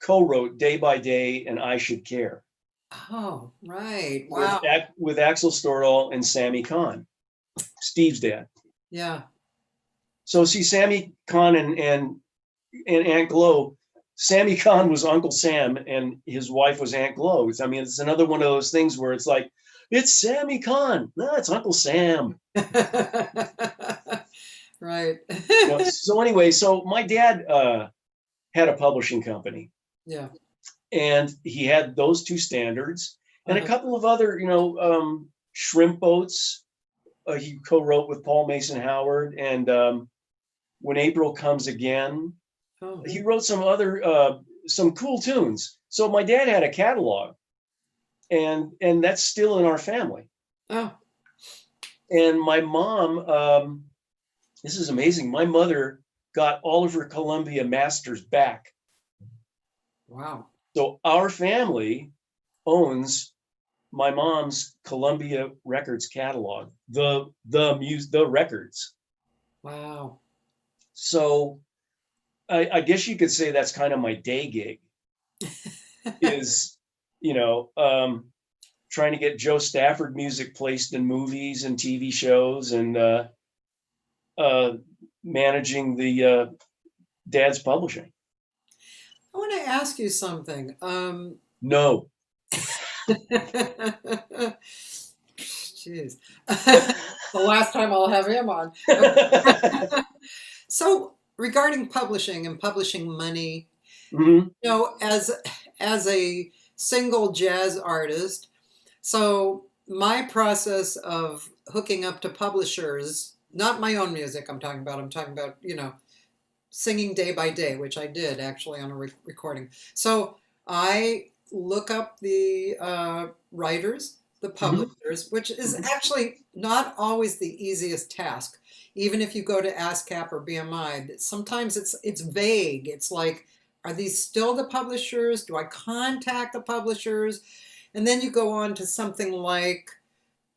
co-wrote Day by Day and I Should Care. Oh, right. Wow. With Axel Stordahl and Sammy Kahn, Steve's dad. Yeah. So see, Sammy Kahn and Aunt Glo, Sammy Kahn was Uncle Sam and his wife was Aunt Glo. I mean, it's another one of those things where it's like, it's Sammy Kahn. No, it's Uncle Sam. Right. So anyway, so my dad had a publishing company. Yeah. And he had those two standards and a Uh-huh. couple of other, shrimp boats. He co-wrote with Paul Mason Howard and When April Comes Again. Oh. He wrote some other, some cool tunes. So my dad had a catalog and that's still in our family. Oh. And my mom, this is amazing. My mother got all of her Columbia masters back. Wow. So our family owns my mom's Columbia Records catalog, the records. Wow. So I guess you could say that's kind of my day gig is, trying to get Joe Stafford music placed in movies and TV shows and managing the dad's publishing. I want to ask you something. No. Jeez. The last time I'll have him on. So, regarding publishing and publishing money, Mhm. as a single jazz artist, so my process of hooking up to publishers, not my own music I'm talking about, singing Day by Day, which I did actually on a recording. So I look up the writers, the publishers, which is actually not always the easiest task. Even if you go to ASCAP or BMI, sometimes it's vague. It's like, are these still the publishers? Do I contact the publishers? And then you go on to something like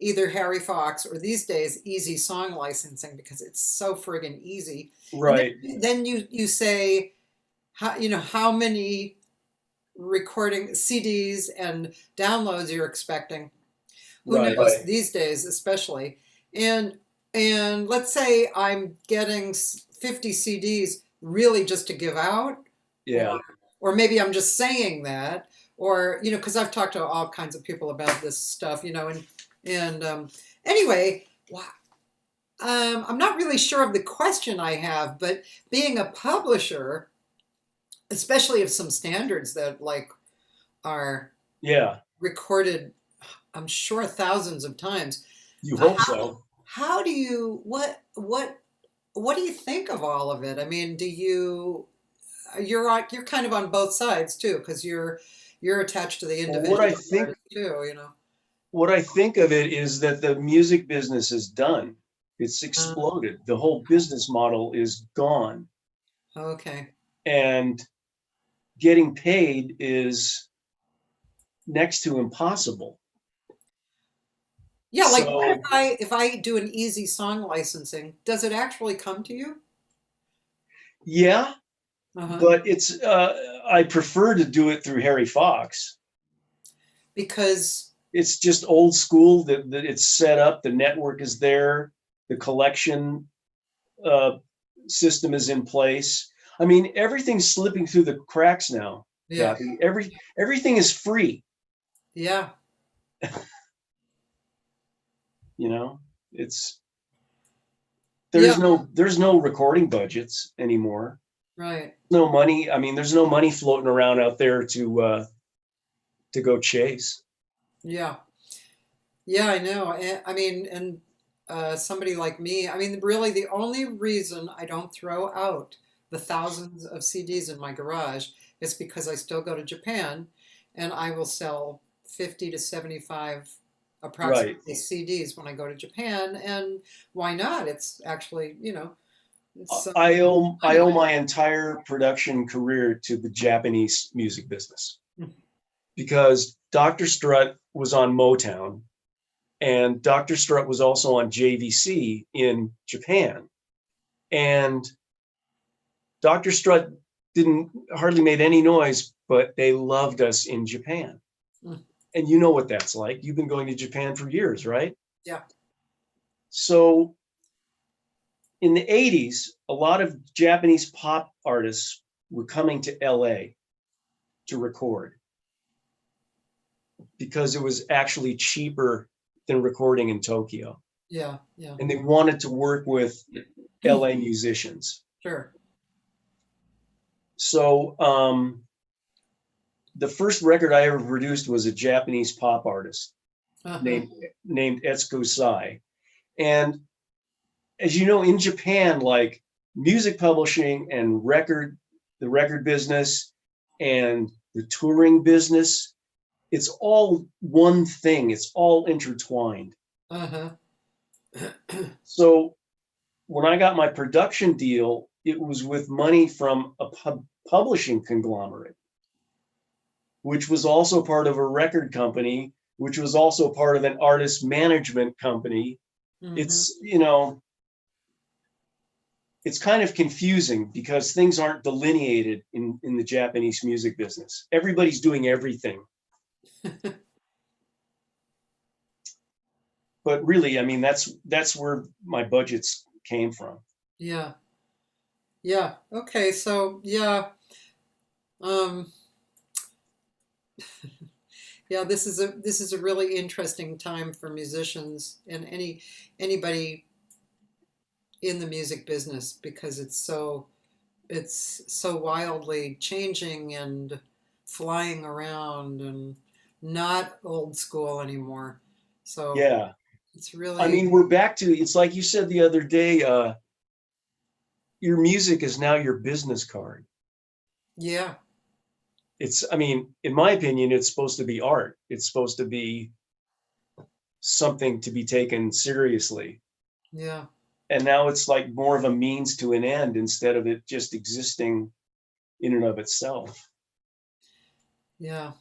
either Harry Fox or these days Easy Song Licensing because it's so friggin' easy. Right. And then you say how many recording CDs and downloads you're expecting. Who Right. knows these days especially. And let's say I'm getting 50 CDs really just to give out. Yeah. Or maybe I'm just saying that, or because I've talked to all kinds of people about this stuff, and anyway, I'm not really sure of the question I have, but being a publisher, especially of some standards that like are recorded, I'm sure thousands of times. You hope so. How do you what do you think of all of it? I mean, you're kind of on both sides too, because you're attached to the individual What I think too, What I think of it is that the music business is done. It's exploded. The whole business model is gone. Okay. And getting paid is next to impossible. Yeah, like what if I do an Easy Song Licensing, does it actually come to you? Yeah, but it's I prefer to do it through Harry Fox because it's just old school. That it's set up. The network is there. The collection system is in place. I mean, everything's slipping through the cracks now. Yeah. Kathy. Everything is free. Yeah. You know, it's Yeah. there's no recording budgets anymore. Right. No money. I mean, there's no money floating around out there to go chase. Yeah. Yeah, I know. I mean, and somebody like me, I mean, really, the only reason I don't throw out the thousands of CDs in my garage is because I still go to Japan and I will sell 50 to 75 Right. approximately CDs when I go to Japan. And why not? It's actually, it's I money. owe my entire production career to the Japanese music business because Dr. Strut was on Motown and Dr. Strut was also on JVC in Japan. And Dr. Strut didn't hardly made any noise, but they loved us in Japan. Mm. And you know what that's like. You've been going to Japan for years, right? Yeah. So in the 80s, a lot of Japanese pop artists were coming to LA to record because it was actually cheaper than recording in Tokyo. Yeah. Yeah. And they wanted to work with LA musicians. Sure. So the first record I ever produced was a Japanese pop artist Uh-huh. named Etsuko Sai. And as you know, in Japan, like music publishing and the record business and the touring business, it's all one thing. It's all intertwined. Uh-huh. So when I got my production deal, it was with money from a publishing conglomerate, which was also part of a record company, which was also part of an artist management company. Mhm. It's, it's kind of confusing because things aren't delineated in the Japanese music business. Everybody's doing everything. But really, I mean, that's where my budgets came from. Yeah. Yeah. Okay. So yeah. Um, yeah, this is a really interesting time for musicians and anybody in the music business because it's so wildly changing and flying around and not old school anymore. So Yeah. it's I really mean, we're back to, it's like you said the other day, your music is now your business card. yeah, It's, I mean, in my opinion, it's supposed to be art. It's supposed to be something to be taken seriously. yeah, And now it's like more of a means to an end instead of it just existing in and of itself. yeah.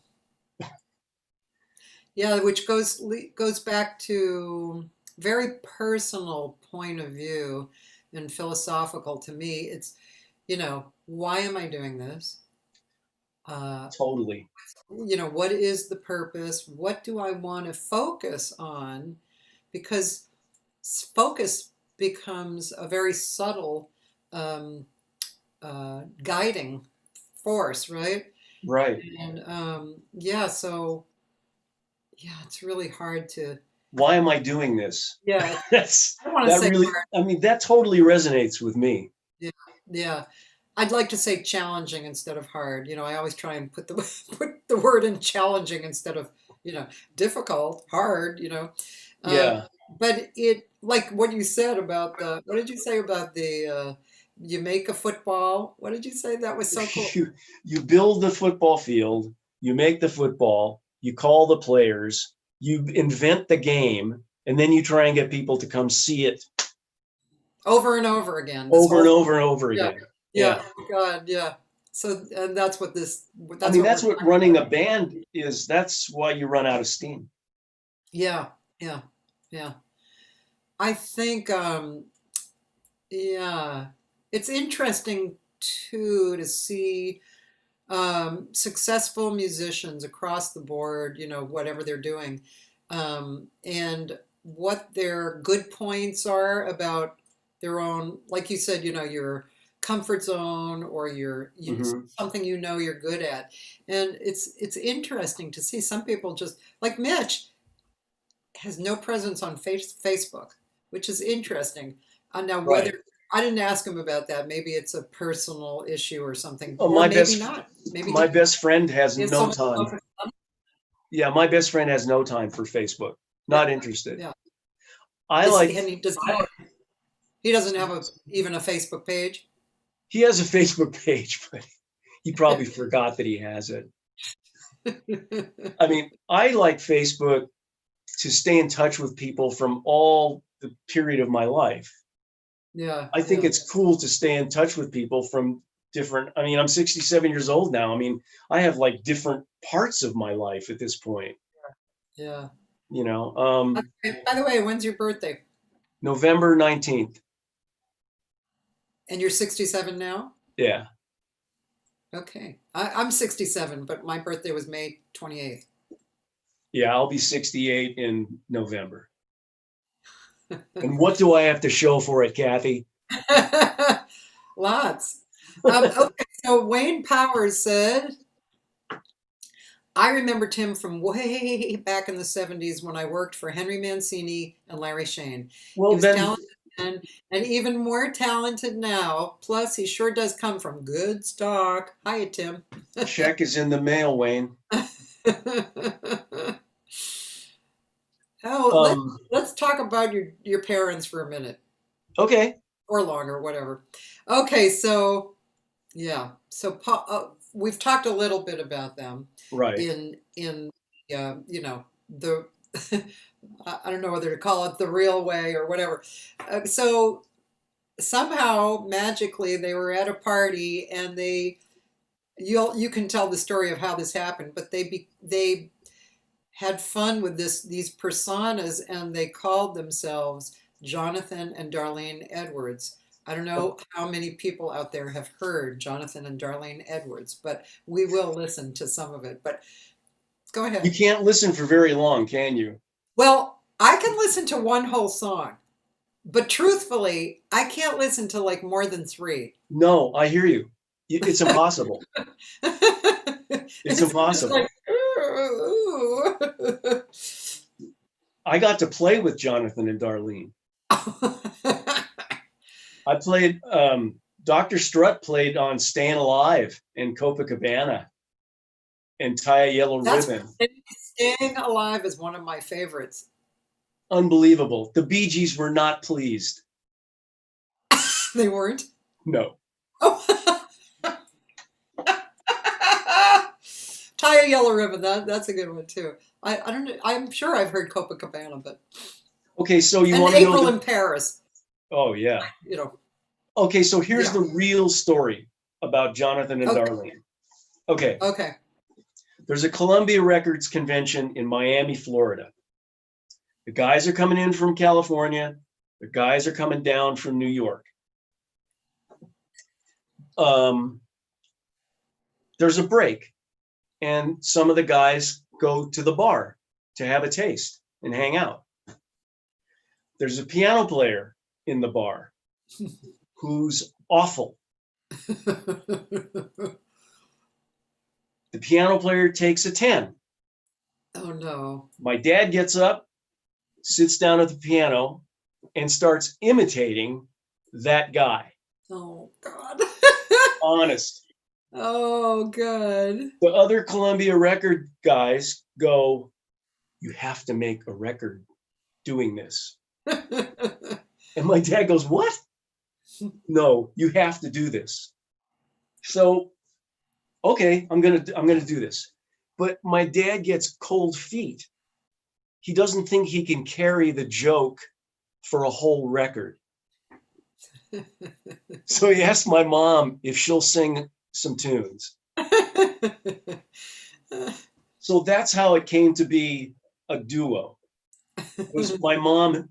Yeah, which goes back to very personal point of view and philosophical to me. It's, why am I doing this? Uh, Totally. what is the purpose? What do I want to focus on? Because focus becomes a very subtle um, guiding force, right? Right. And yeah, so yeah, it's really hard to. Why am I doing this? Yeah, That's I don't want to that say really, I mean, that totally resonates with me. yeah, yeah. I'd like to say challenging instead of hard. I always try and put the put the word in challenging instead of difficult, hard. Um, Yeah. but it like what you said about the what did you say about the you make a football? What did you say? That was so cool. You build the football field, you make the football, you call the players, you invent the game, and then you try and get people to come see it Over and over again. This over and whole over and over yeah, again. yeah. Yeah. Oh God, yeah. So and that's what this. I That's mean, what we're that's what talking running about. a band is. That's why you run out of steam. Yeah, yeah, yeah. I think yeah, it's interesting too to see successful musicians across the board, whatever they're doing, and what their good points are about their own, like you said, your comfort zone or Mhm. something you know you're good at. And it's interesting to see some people just like Mitch has no presence on Facebook, which is interesting. Now, Right. whether I didn't ask him about that, maybe it's a personal issue or something, Oh, or maybe not. Maybe my best friend has he has so no much love time. for Yeah, my best friend has no time for Facebook. yeah, Not interested. yeah. I like And he doesn't have even a Facebook page. he has a Facebook page, but he probably forgot that he has it. I mean, I like Facebook to stay in touch with people from all the period of my life. Yeah, I think yeah, it's cool to stay in touch with people from different. I mean, I'm 67 years old now. I mean, I have like different parts of my life at this point, yeah. you know. By the way, when's your birthday? November 19th. And you're 67 now? Yeah. Okay. I'm 67, but my birthday was May 28th. Yeah, I'll be 68 in November. And what do I have to show for it, Cathy? Lots. Okay, so Wayne Powers said, I remember Tim from way back in the 70s when I worked for Henry Mancini and Larry Shane. He Well, was then talented then and even more talented now. Plus, he sure does come from good stock. Hiya, Tim. check is in the mail, Wayne. Oh, Um, let's talk about your parents for a minute okay. or longer, whatever. Okay, so yeah, so we've talked a little bit about them Right. in you know the I don't know whether to call it the real way or whatever. So somehow magically they were at a party and you can tell the story of how this happened, but they had fun with these personas and they called themselves Jonathan and Darlene Edwards. I don't know how many people out there have heard Jonathan and Darlene Edwards, but we will listen to some of it. But go You ahead. can't listen for very long, can you? Well, I can listen to one whole song, but truthfully, I can't listen to like more than three. No, I hear you. It's impossible. It's It's impossible. like, ooh. I got to play with Jonathan and Darlene. I played, Dr. Strutt played on Staying Alive in Copacabana and Tie a Yellow Ribbon. Staying Alive is one of my favorites. Unbelievable. The Bee Gees were not pleased. They weren't? No. Oh. Tie a Yellow Ribbon, that's a good one too. I don't know, I'm sure I've heard Copacabana, but Okay, so you and want to know April in Paris, Oh, yeah. you know. Okay, so here's Yeah. the real story about Jonathan and Okay. Darlene. Okay, Okay. there's a Columbia Records convention in Miami, Florida. The guys are coming in from California. The guys are coming down from New York. There's a break, and some of the guys go to the bar to have a taste and hang out. There's a piano player in the bar who's awful. The piano player takes a 10. Oh no. My dad gets up, sits down at the piano, and starts imitating that guy. Oh God. Honest. Oh God. The other Columbia record guys go, you have to make a record doing this. And my dad goes, what? No, you have to do this. So, okay, I'm gonna do this. But my dad gets cold feet. He doesn't think he can carry the joke for a whole record. So he asked my mom if she'll sing some tunes. So that's how it came to be a duo. It was my mom,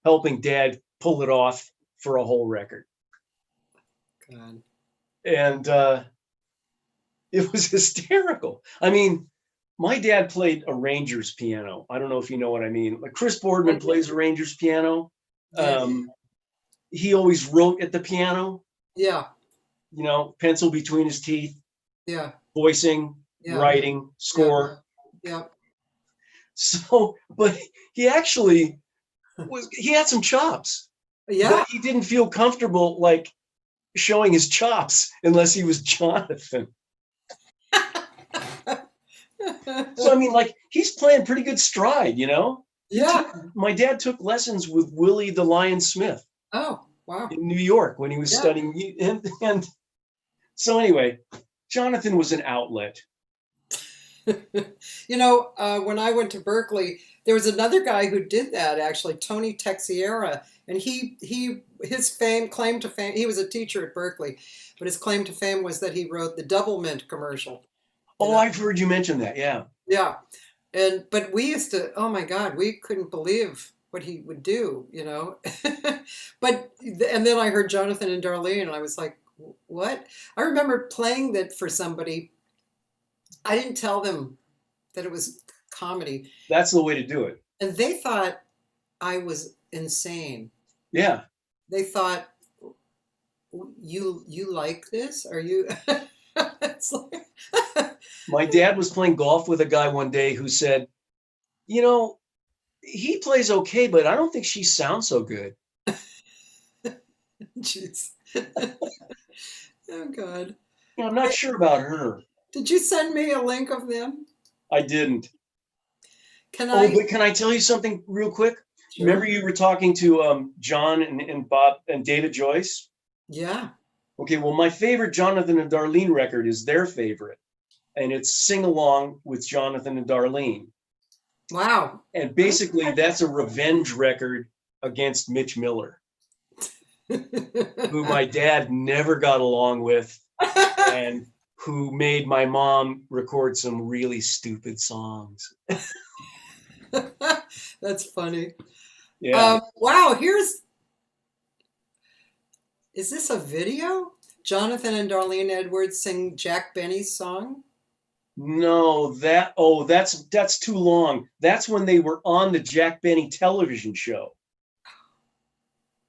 helping dad pull it off for a whole record. God. And it was hysterical. I mean, my dad played a Rangers piano. I don't know if you know what I mean. Like Chris Boardman plays a Rangers piano. He always wrote at the piano. Yeah. You know, pencil between his teeth, Yeah. voicing, Yeah. writing, score. Yeah. So, but he actually he had some chops, Yeah. but he didn't feel comfortable like showing his chops unless he was Jonathan. So, I mean, like, he's playing pretty good stride, you know? Yeah. My dad took lessons with Willie the Lion Smith Oh, wow. in New York when he was Yeah. studying. And so, anyway, Jonathan was an outlet. You know, when I went to Berkeley, there was another guy who did that actually, Tony Texiera, and his claim to fame. He was a teacher at Berkeley, but his claim to fame was that he wrote the Double Mint commercial. Oh, I've heard you mention that. Yeah. Yeah, but we used to. Oh my God, we couldn't believe what he would do. You know, and then I heard Jonathan and Darlene, and I was like, what? I remember playing that for somebody. I didn't tell them that it was comedy. That's the way to do it. And they thought I was insane. Yeah. They thought, you like this? Are you? It's like... My dad was playing golf with a guy one day who said, you know, he plays okay, but I don't think she sounds so good. Jeez. Oh, God. You know, I'm not sure about her. Did you send me a link of them? I didn't. Can But can I tell you something real quick? Sure. Remember you were talking to John and Bob and David Joyce? Yeah. Okay, well, my favorite Jonathan and Darlene record is their favorite. And it's Sing Along with Jonathan and Darlene. Wow. And basically, that's a revenge record against Mitch Miller, who my dad never got along with and who made my mom record some really stupid songs. That's funny. Yeah. Wow, is this a video? Jonathan and Darlene Edwards sing Jack Benny's song? No, that's too long. That's when they were on the Jack Benny television show.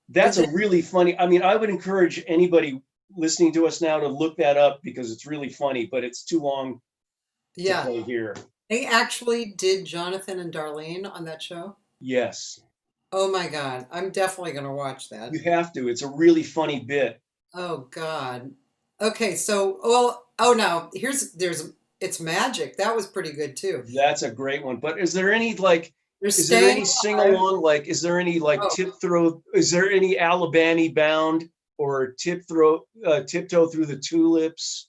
That's a really funny. I mean, I would encourage anybody listening to us now to look that up because it's really funny, but it's too long to play here. They actually did Jonathan and Darlene on that show? Yes. Oh my God. I'm definitely going to watch that. You have to. It's a really funny bit. Oh God. Okay, so no, it's Magic. That was pretty good too. That's a great one. But is there any sing along? Like, is there any tiptoe? Is there any Alabama Bound or tiptoe through the tulips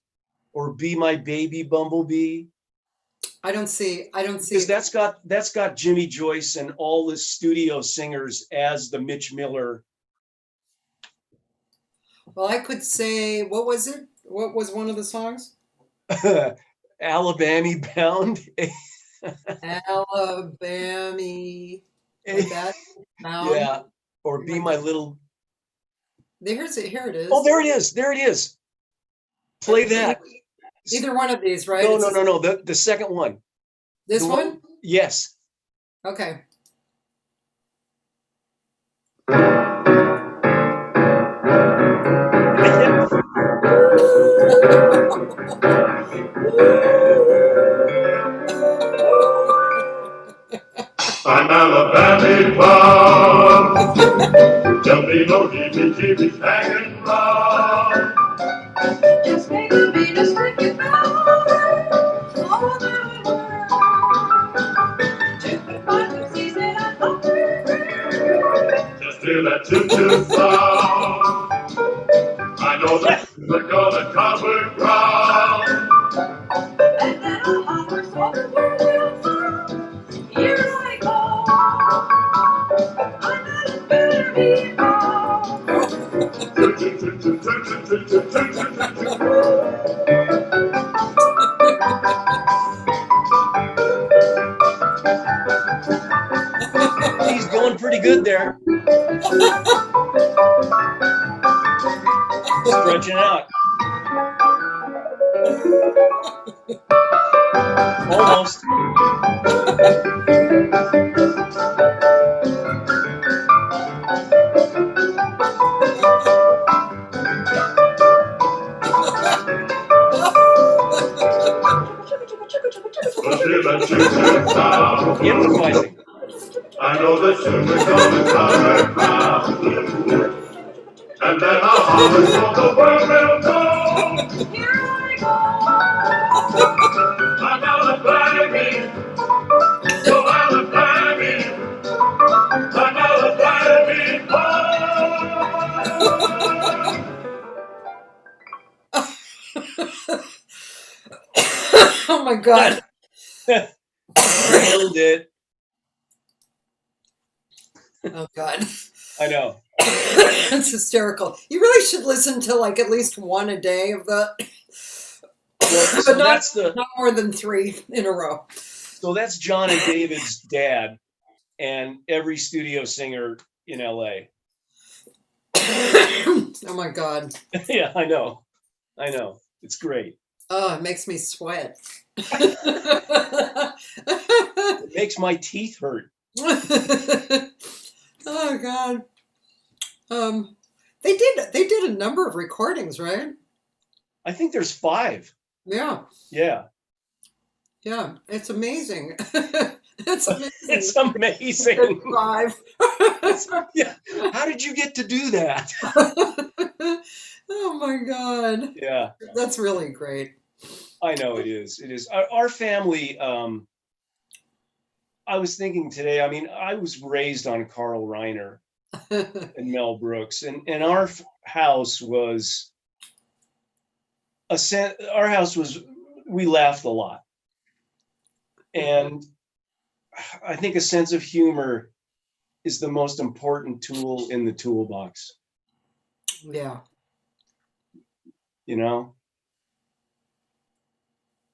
or Be My Baby Bumblebee? I don't see. Because that's got Jimmy Joyce and all the studio singers as the Mitch Miller. Well, I could say, what was it? What was one of the songs? Alabama Bound. Alabama. Like that? Bound. Yeah. Or Be My Little. Here it is. Oh, there it is. There it is. Play that. Either one of these, right? No. The second one. This one? Yes. Okay. I'm Alabama bound. Tell me no keep me hanging round. Just make me just like you found all over the world. To find the season I Just hear that choo-choo sound. I know that we're gonna cover ground. and then I'll holler for the world will sound. Here I go. I'm Alabama bound. He's going pretty good there. Stretching out. Almost. sugar sound. Improvising. I know the sugar's gonna cover ground. And then I'll holler so the world will know. Here I go. I'm out of climbing. So out of climbing. I'm out of climbing. Oh my God. Nailed it. Oh God. I know. It's hysterical. You really should listen to like at least one a day of that. Well, But so not, that's not more than 3 in a row. so that's John and David's dad, and every studio singer in LA. Oh my God. Yeah, I know. It's great. Oh, it makes me sweat. It makes my teeth hurt. Oh God. They did a number of recordings, right? I think there's 5. Yeah. Yeah. Yeah. It's amazing. It's amazing. It's amazing. 5. Yeah. How did you get to do that? Oh my God. Yeah, That's really great. I know it is. It is. Our family, I was thinking today, I mean, I was raised on Carl Reiner and Mel Brooks, and our house was we laughed a lot. And I think a sense of humor is the most important tool in the toolbox, Yeah. you know?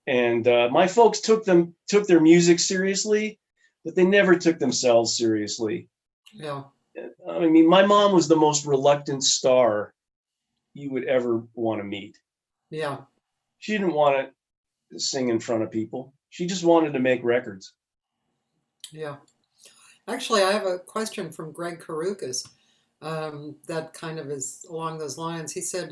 And my folks took their music seriously, but they never took themselves seriously. Yeah. I mean, my mom was the most reluctant star you would ever want to meet. Yeah. She didn't want to sing in front of people. She just wanted to make records. Yeah. Actually, I have a question from Greg Karukas that kind of is along those lines. He said,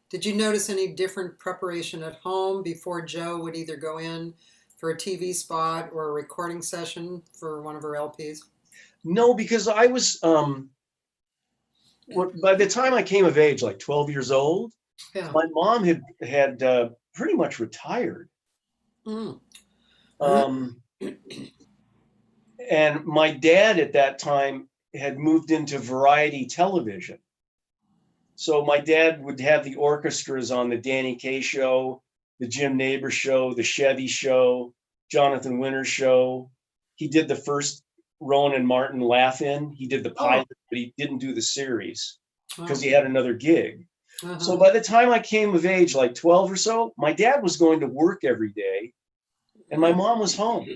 did you notice any different preparation at home before Joe would either go in for a TV spot or a recording session for one of her LPs? No, because I was, by the time I came of age, like 12 years old, Yeah. my mom had pretty much retired. Mm. And my dad at that time had moved into variety television. So my dad would have the orchestras on the Danny Kaye show, the Jim Neighbor show, the Chevy show, Jonathan Winters show. He did the first Rowan and Martin Laugh-In. He did the pilot, but he didn't do the series because he had another gig. So by the time I came of age, like 12 or so, my dad was going to work every day and my mom was home.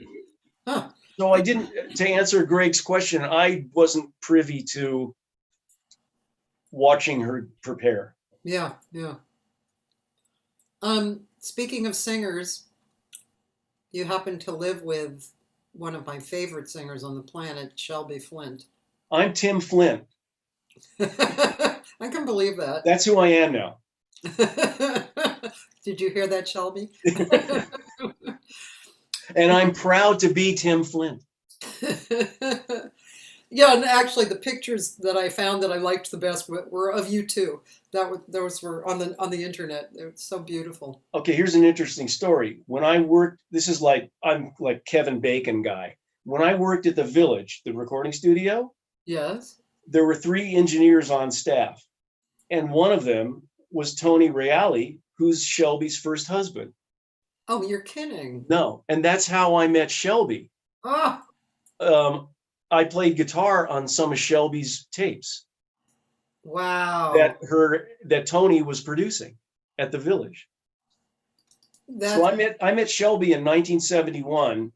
Huh. So I didn't, to answer Greg's question, I wasn't privy to watching her prepare. Yeah, yeah. Speaking of singers, you happen to live with one of my favorite singers on the planet, Shelby Flint. I'm Tim Flint. I can believe that. That's who I am now. Did you hear that, Shelby? And I'm proud to be Tim Flint. Yeah, and actually, the pictures that I found that I liked the best were of you too. Those were on the internet. They're so beautiful. Okay, here's an interesting story. When I worked, I'm like Kevin Bacon guy. When I worked at the Village, the recording studio, Yes. there were 3 engineers on staff, and one of them was Tony Reale, who's Shelby's first husband. Oh, you're kidding. No, and that's how I met Shelby. Ah. I played guitar on some of Shelby's tapes. Wow. That Tony was producing at the Village. So I met Shelby in 1971.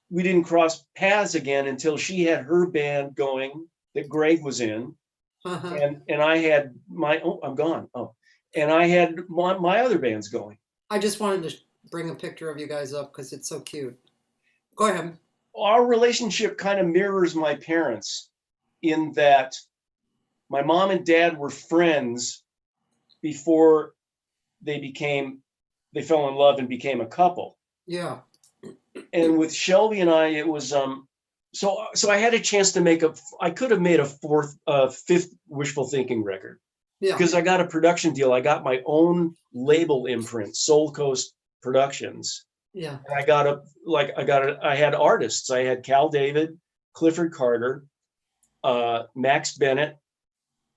We didn't cross paths again until she had her band going that Greg was in, and I had I'm gone. And I had my other bands going. I just wanted to bring a picture of you guys up because it's so cute. Go ahead. Our relationship kind of mirrors my parents in that my mom and dad were friends before they fell in love and became a couple. Yeah. And with Shelby and I, it was so I had a chance to I could have made a fifth Wishful Thinking record Yeah. because I got a production deal. I got my own label imprint, Soul Coast Productions. Yeah. And I had artists. I had Cal David, Clifford Carter, Max Bennett,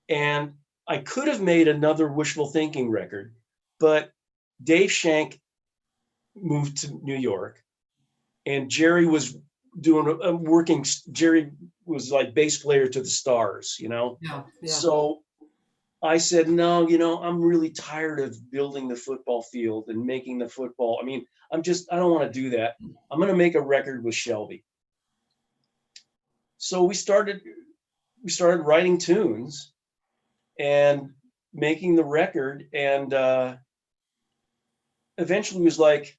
and I could have made another Wishful Thinking record, but Dave Shank moved to New York, and Jerry was Jerry was like bass player to the Stars, you know? Yeah. Yeah. So I said, no, I'm really tired of building the football field and making the football. I mean, I don't want to do that. I'm going to make a record with Shelby. So we started writing tunes and making the record. And eventually was like,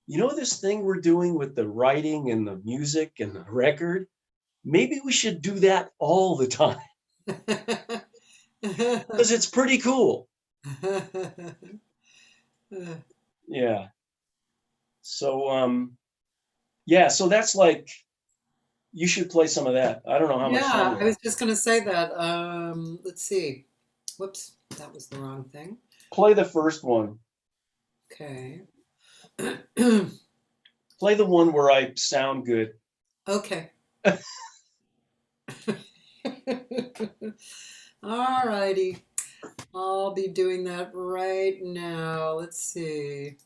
this thing we're doing with the writing and the music and the record, maybe we should do that all the time because it's pretty cool. Yeah. So, so that's like, you should play some of that. I don't know how much time. I was just going to say that. Let's see. Whoops, that was the wrong thing. Play the first one. Okay. Play the one where I sound good. Okay. All righty. I'll be doing that right now. Let's see.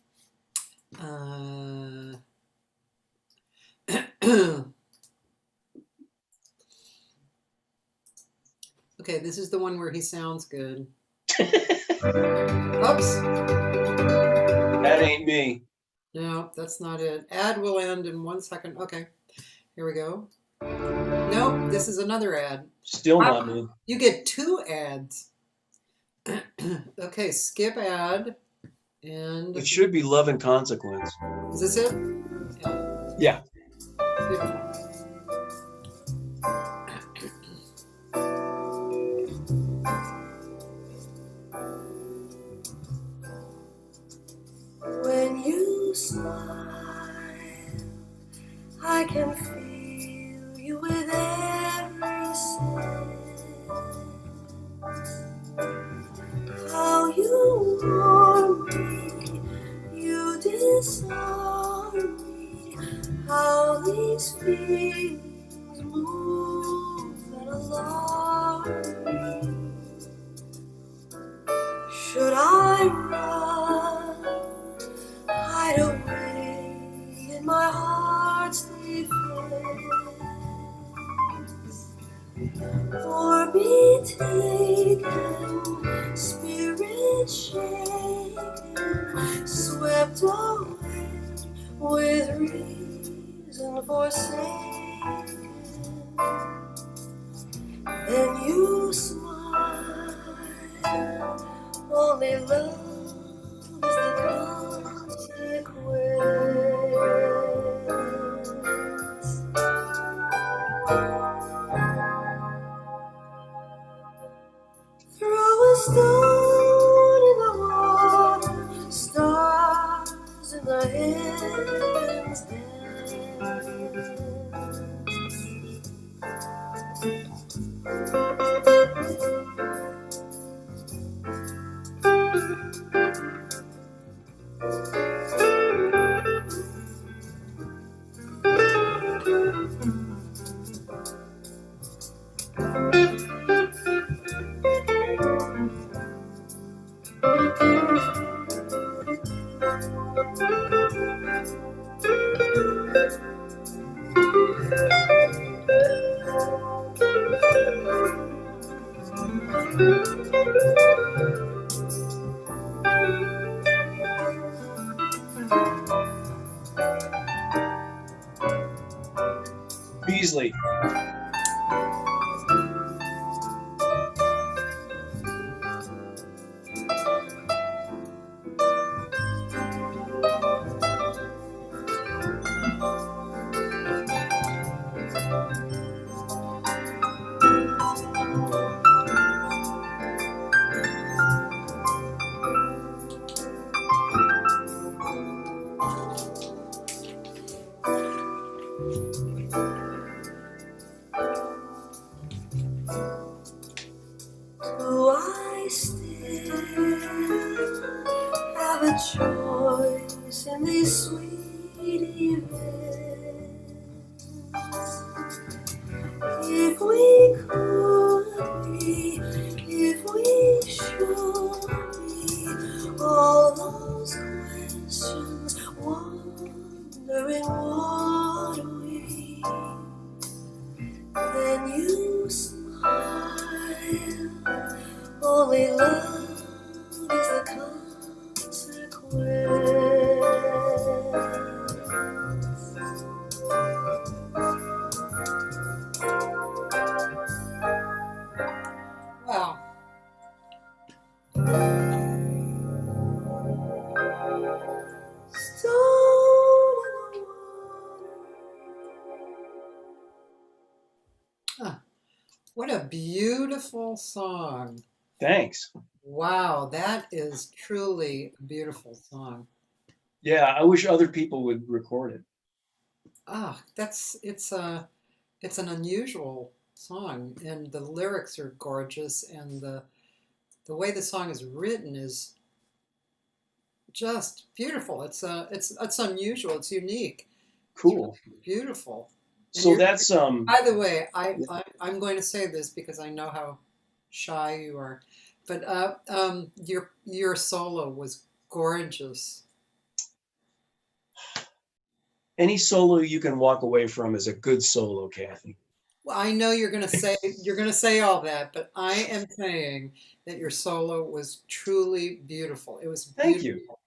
Okay, this is the one where he sounds good. Oops. That ain't me. No, that's not it. Ad will end in 1 second. Okay, here we go. Nope, this is another ad. Still not me. You get 2 ads. Okay, skip ad. And it should be Love and Consequence. Is this it? Yeah. When you smile, I can feel you with every sense. How you warm me, you disarm me. How these feelings move and alarm me. Should I run, hide away in my heart's defense, or be taken, spirit shaken, swept away with reason forsaken? Then you smile, only love is the consequence. Throw a stone in the water, stars in the heavens dance. Beasley. choice in these sweet evenings. If we could be, if we should be, all those questions, wondering what are we, then you smile. Only love is the consequence. Wow. Stone in the water. What a beautiful song. Thanks. Wow, that is truly a beautiful song. Yeah, I wish other people would record it. It's an unusual song, and the lyrics are gorgeous, and the way the song is written is just beautiful. It's unusual. It's unique. Cool. It's really beautiful. And So that's by the way, I'm going to say this because I know how shy you are, but your solo was gorgeous. any solo you can walk away from is a good solo, Cathy. Well, I know you're going to say all that, but I am saying that your solo was truly beautiful. It was Thank you. beautiful.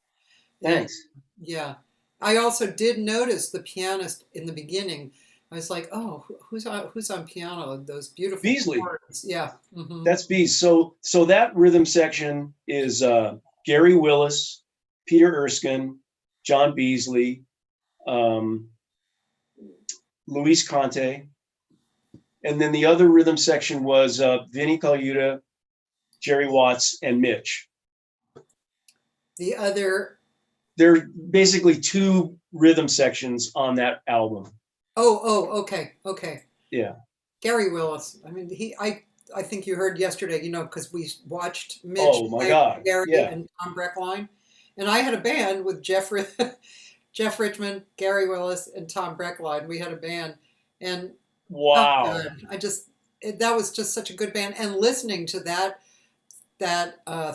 Thanks. Yeah. I also did notice the pianist in the beginning. I was like, oh, who's on piano? Those beautiful Beasley. chords. Yeah. Hmm. That's Bees. So that rhythm section is Gary Willis, Peter Erskine, John Beasley, Luis Conte, and then the other rhythm section was Vinnie Colaiuta, Jerry Watts, and Mitch. The other. There are basically two rhythm sections on that album. Okay. Yeah. Gary Willis. I mean, I think you heard yesterday, because we watched Mitch Oh my play God. Gary Yeah. and Tom Breckline. And I had a band with Jeff Richmond, Gary Willis, and Tom Breckline. We had a band. And Wow. oh God, that was just such a good band. And listening to that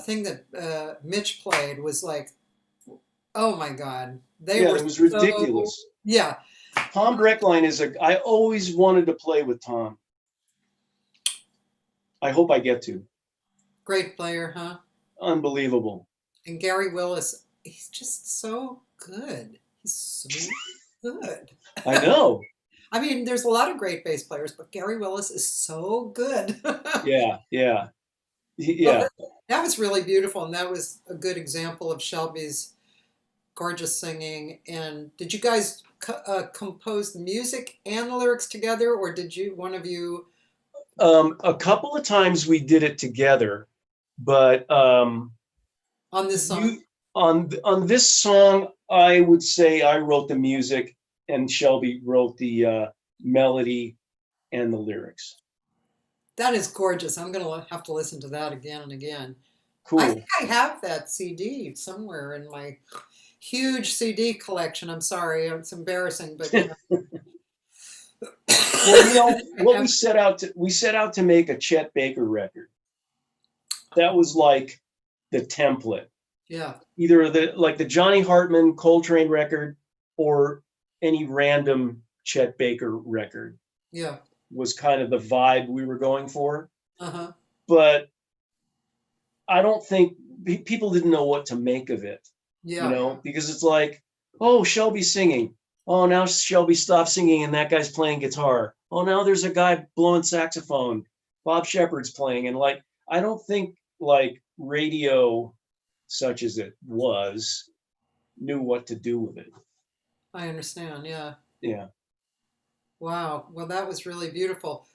thing that Mitch played was like, oh my God. It was ridiculous. Yeah. Tom Breckline I always wanted to play with Tom. I hope I get to. Great player, huh? Unbelievable. And Gary Willis, he's just so good. He's so good. I know. I mean, there's a lot of great bass players, but Gary Willis is so good. Yeah. Well, that was really beautiful, and that was a good example of Shelby's gorgeous singing. And did you guys compose the music and the lyrics together, or did one of you? A couple of times we did it together, but On this song? on this song, I would say I wrote the music and Shelby wrote the melody and the lyrics. That is gorgeous. I'm going to have to listen to that again and again. Cool. I think I have that CD somewhere in my huge CD collection. I'm sorry, it's embarrassing, but Well, what we set out to make a Chet Baker record. That was like the template. Yeah. Either the Johnny Hartman Coltrane record or any random Chet Baker record. Yeah. Was kind of the vibe we were going for. Uh-huh. But I don't think people didn't know what to make of it. Yeah. Because it's like, oh, Shelby's singing. Oh, now Shelby stopped singing and that guy's playing guitar. Oh, now there's a guy blowing saxophone. Bob Shepard's playing. And I don't think radio, such as it was, knew what to do with it. I understand. Yeah. Yeah. Wow. Well, that was really beautiful.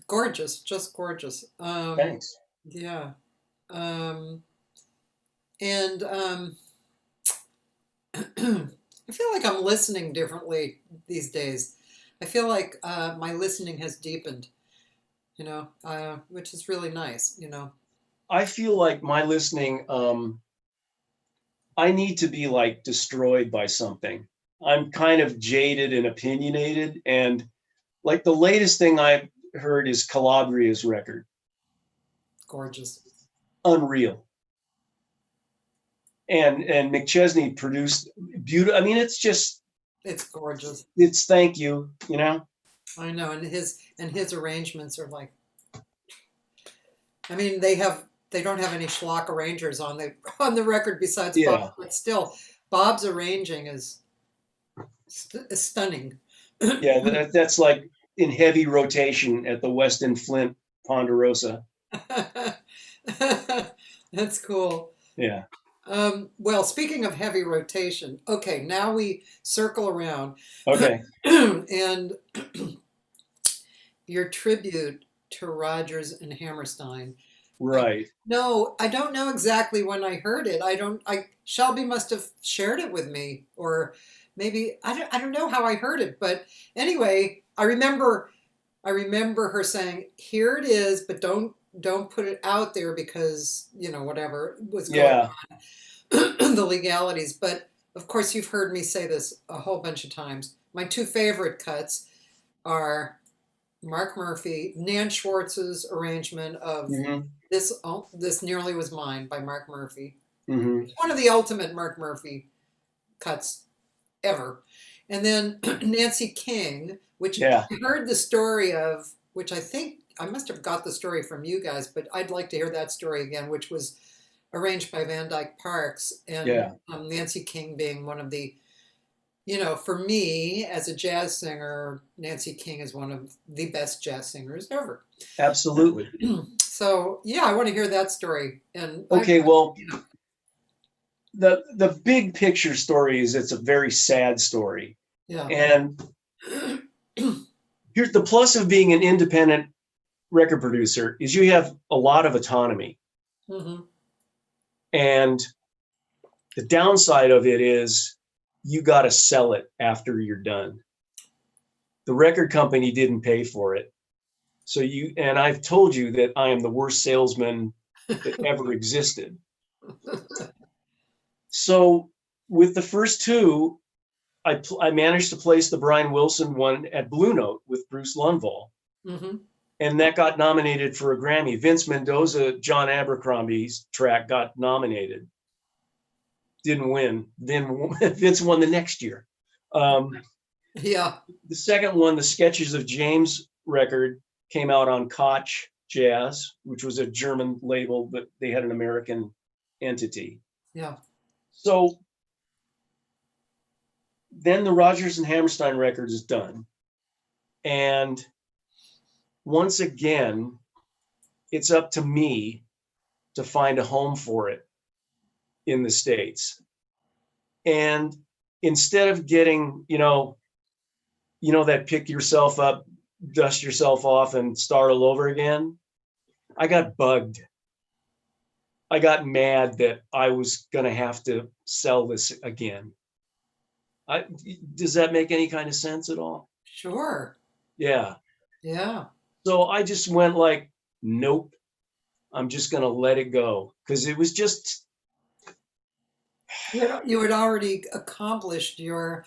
Gorgeous. Just gorgeous. Thanks. Yeah. I feel like I'm listening differently these days. I feel like my listening has deepened, which is really nice, I feel like my listening I need to be like destroyed by something. I'm kind of jaded and opinionated, and like the latest thing I've heard is Calabria's record. Gorgeous. Unreal. And McChesney produced beautiful. I mean, it's just, It's gorgeous. it's thank you, you know? I know, and his arrangements are like. I mean, they don't have any schlock arrangers on the record besides Yeah. Bob, but still, Bob's arranging is stunning. Yeah, that's like in heavy rotation at the Weston Flint Ponderosa. That's cool. Yeah. Well, speaking of heavy rotation, okay, now we circle around. Okay. And your tribute to Rodgers and Hammerstein. Right. No, I don't know exactly when I heard it. Shelby must have shared it with me, or maybe I don't know how I heard it, but anyway, I remember her saying, "Here it is, but don't put it out there because, whatever was going Yeah. on, the legalities." But of course, you've heard me say this a whole bunch of times. My two favorite cuts are Mark Murphy, Nan Schwartz's arrangement of Mm-hmm. This Nearly Was Mine by Mark Murphy. Mm-hmm. It's one of the ultimate Mark Murphy cuts ever. And then Nancy King, which Yeah. I heard the story of, which I think I must have got the story from you guys, but I'd like to hear that story again, which was arranged by Van Dyke Parks, and Yeah. Nancy King being one of the, for me as a jazz singer, Nancy King is one of the best jazz singers ever. Absolutely. So yeah, I want to hear that story. And Okay, well, the big picture story is it's a very sad story. Yeah. And here's the plus of being an independent record producer is you have a lot of autonomy. Mm-hmm. And the downside of it is you got to sell it after you're done. The record company didn't pay for it. So and I've told you that I am the worst salesman that ever existed. So with the first two, I managed to place the Brian Wilson one at Blue Note with Bruce Lundvall. Mm-hmm. And that got nominated for a Grammy. Vince Mendoza, John Abercrombie's track got nominated. Didn't win. Then Vince won the next year. Yeah. The second one, the Sketches of James record, came out on Koch Jazz, which was a German label, but they had an American entity. Yeah. So then the Rodgers and Hammerstein record is done. And once again, it's up to me to find a home for it in the States. And instead of getting, that pick yourself up, dust yourself off and start all over again, I got bugged. I got mad that I was going to have to sell this again. Does that make any kind of sense at all? Sure. Yeah. Yeah. So I just went like, nope, I'm just going to let it go. Because it was just. You had already accomplished your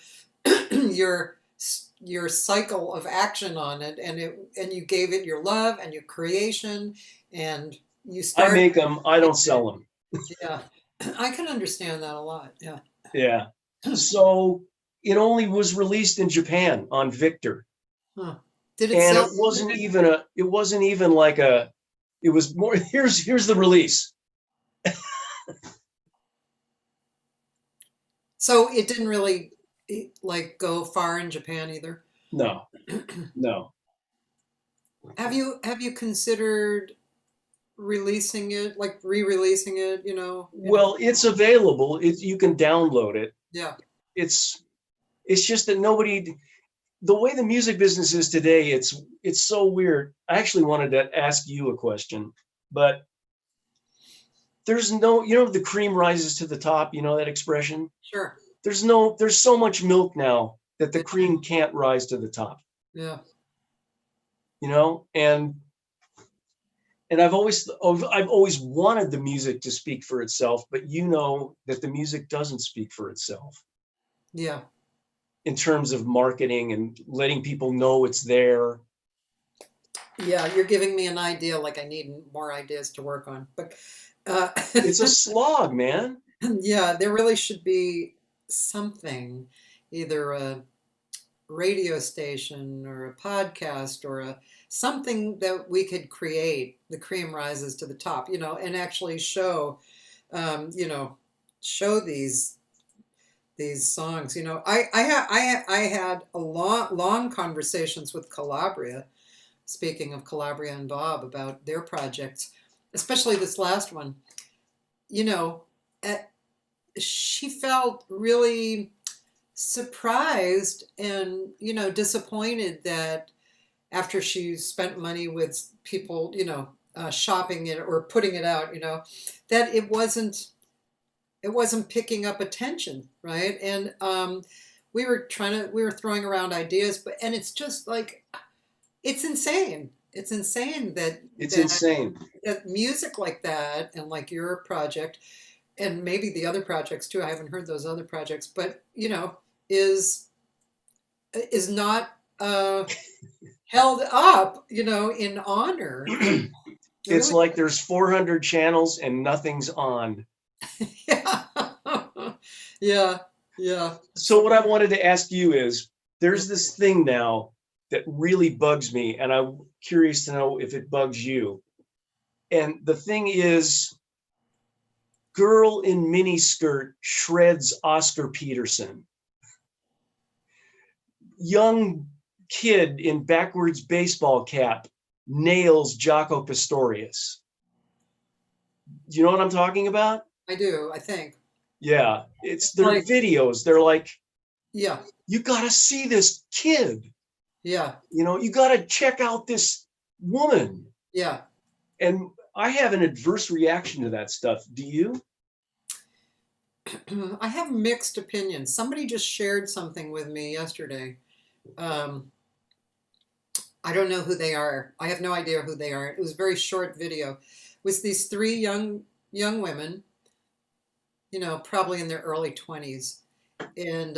your cycle of action on it, and you gave it your love and your creation, and you started. I make them, I don't sell them. Yeah, I can understand that a lot. Yeah. Yeah. So it only was released in Japan on Victor. Huh. Did it And sell? it wasn't even like it was more, here's the release. So it didn't really go far in Japan either. No. Have you considered releasing it, like re-releasing it? Well, it's available. You can download it. Yeah. It's just that the way the music business is today, it's so weird. I actually wanted to ask you a question, but there's the cream rises to the top, that expression? Sure. There's so much milk now that the cream can't rise to the top. Yeah. And And I've always wanted the music to speak for itself, but you know that the music doesn't speak for itself Yeah. in terms of marketing and letting people know it's there. Yeah, you're giving me an idea, like I need more ideas to work on. But It's a slog, man. yeah, there really should be something, either a radio station or a podcast or a something that we could create. The cream rises to the top, and actually show, you know, show these songs. I had a long conversations with Calabria. Speaking of Calabria and Bob about their projects, especially this last one, you know, uh, she felt really surprised and, disappointed that after she spent money with people, shopping it or putting it out, that it wasn't picking up attention, right? And we were throwing around ideas, and it's just like, it's insane. It's insane that It's that insane. that music like that, and like your project, and maybe the other projects too. I haven't heard those other projects, but is not held up, in honor. It It's really, like there's 400 channels and nothing's on. yeah, yeah, yeah. So what I wanted to ask you is, there's this thing now that really bugs me, and I'm curious to know if it bugs you. And the thing is, girl in miniskirt shreds Oscar Peterson. Young kid in backwards baseball cap nails Jaco Pastorius. Do you know what I'm talking about? I do. I think. Yeah, it's their Like, videos. They're like, yeah, you got to see this kid. yeah, You got to check out this woman. yeah. And I have an adverse reaction to that stuff. Do you? I have mixed opinions. Somebody just shared something with me yesterday. Um, I don't know who they are. I have no idea who they are. It was a very short video. It was these three young women, probably in their early 20s, and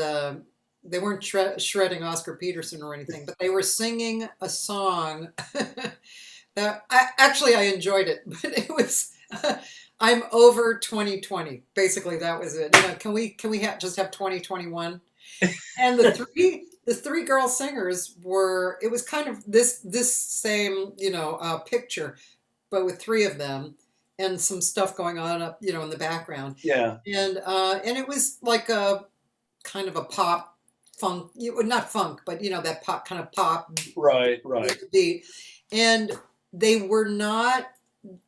they weren't shredding Oscar Peterson or anything, but they were singing a song that I enjoyed it, but it was I'm over 2020. Basically, that was it. Can we just have 2021? And the three girl singers were. It was kind of this same picture, but with three of them and some stuff going on up in the background. Yeah. And it was like a kind of a pop funk, not funk, but that pop kind of pop Right. beat. And they were not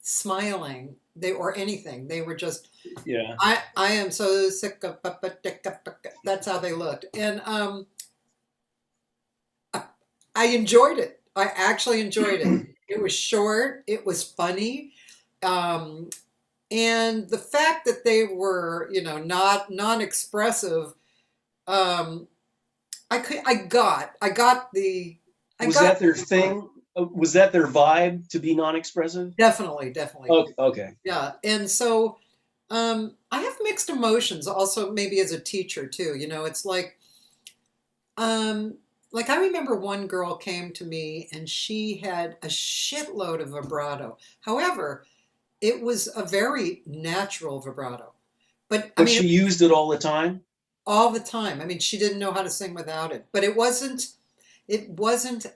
smiling or anything. They were just, Yeah. I am so sick of, that's how they looked. And I enjoyed it. I actually enjoyed it. It was short. It was funny. And the fact that they were, not non-expressive, I got the, Was that their thing? Was that their vibe, to be non-expressive? Definitely. Okay. Yeah. And so, I have mixed emotions also, maybe as a teacher too, it's like I remember one girl came to me and she had a shitload of vibrato. However, it was a very natural vibrato. But I But mean, she used it all the time? all the time. I mean, she didn't know how to sing without it. But it wasn't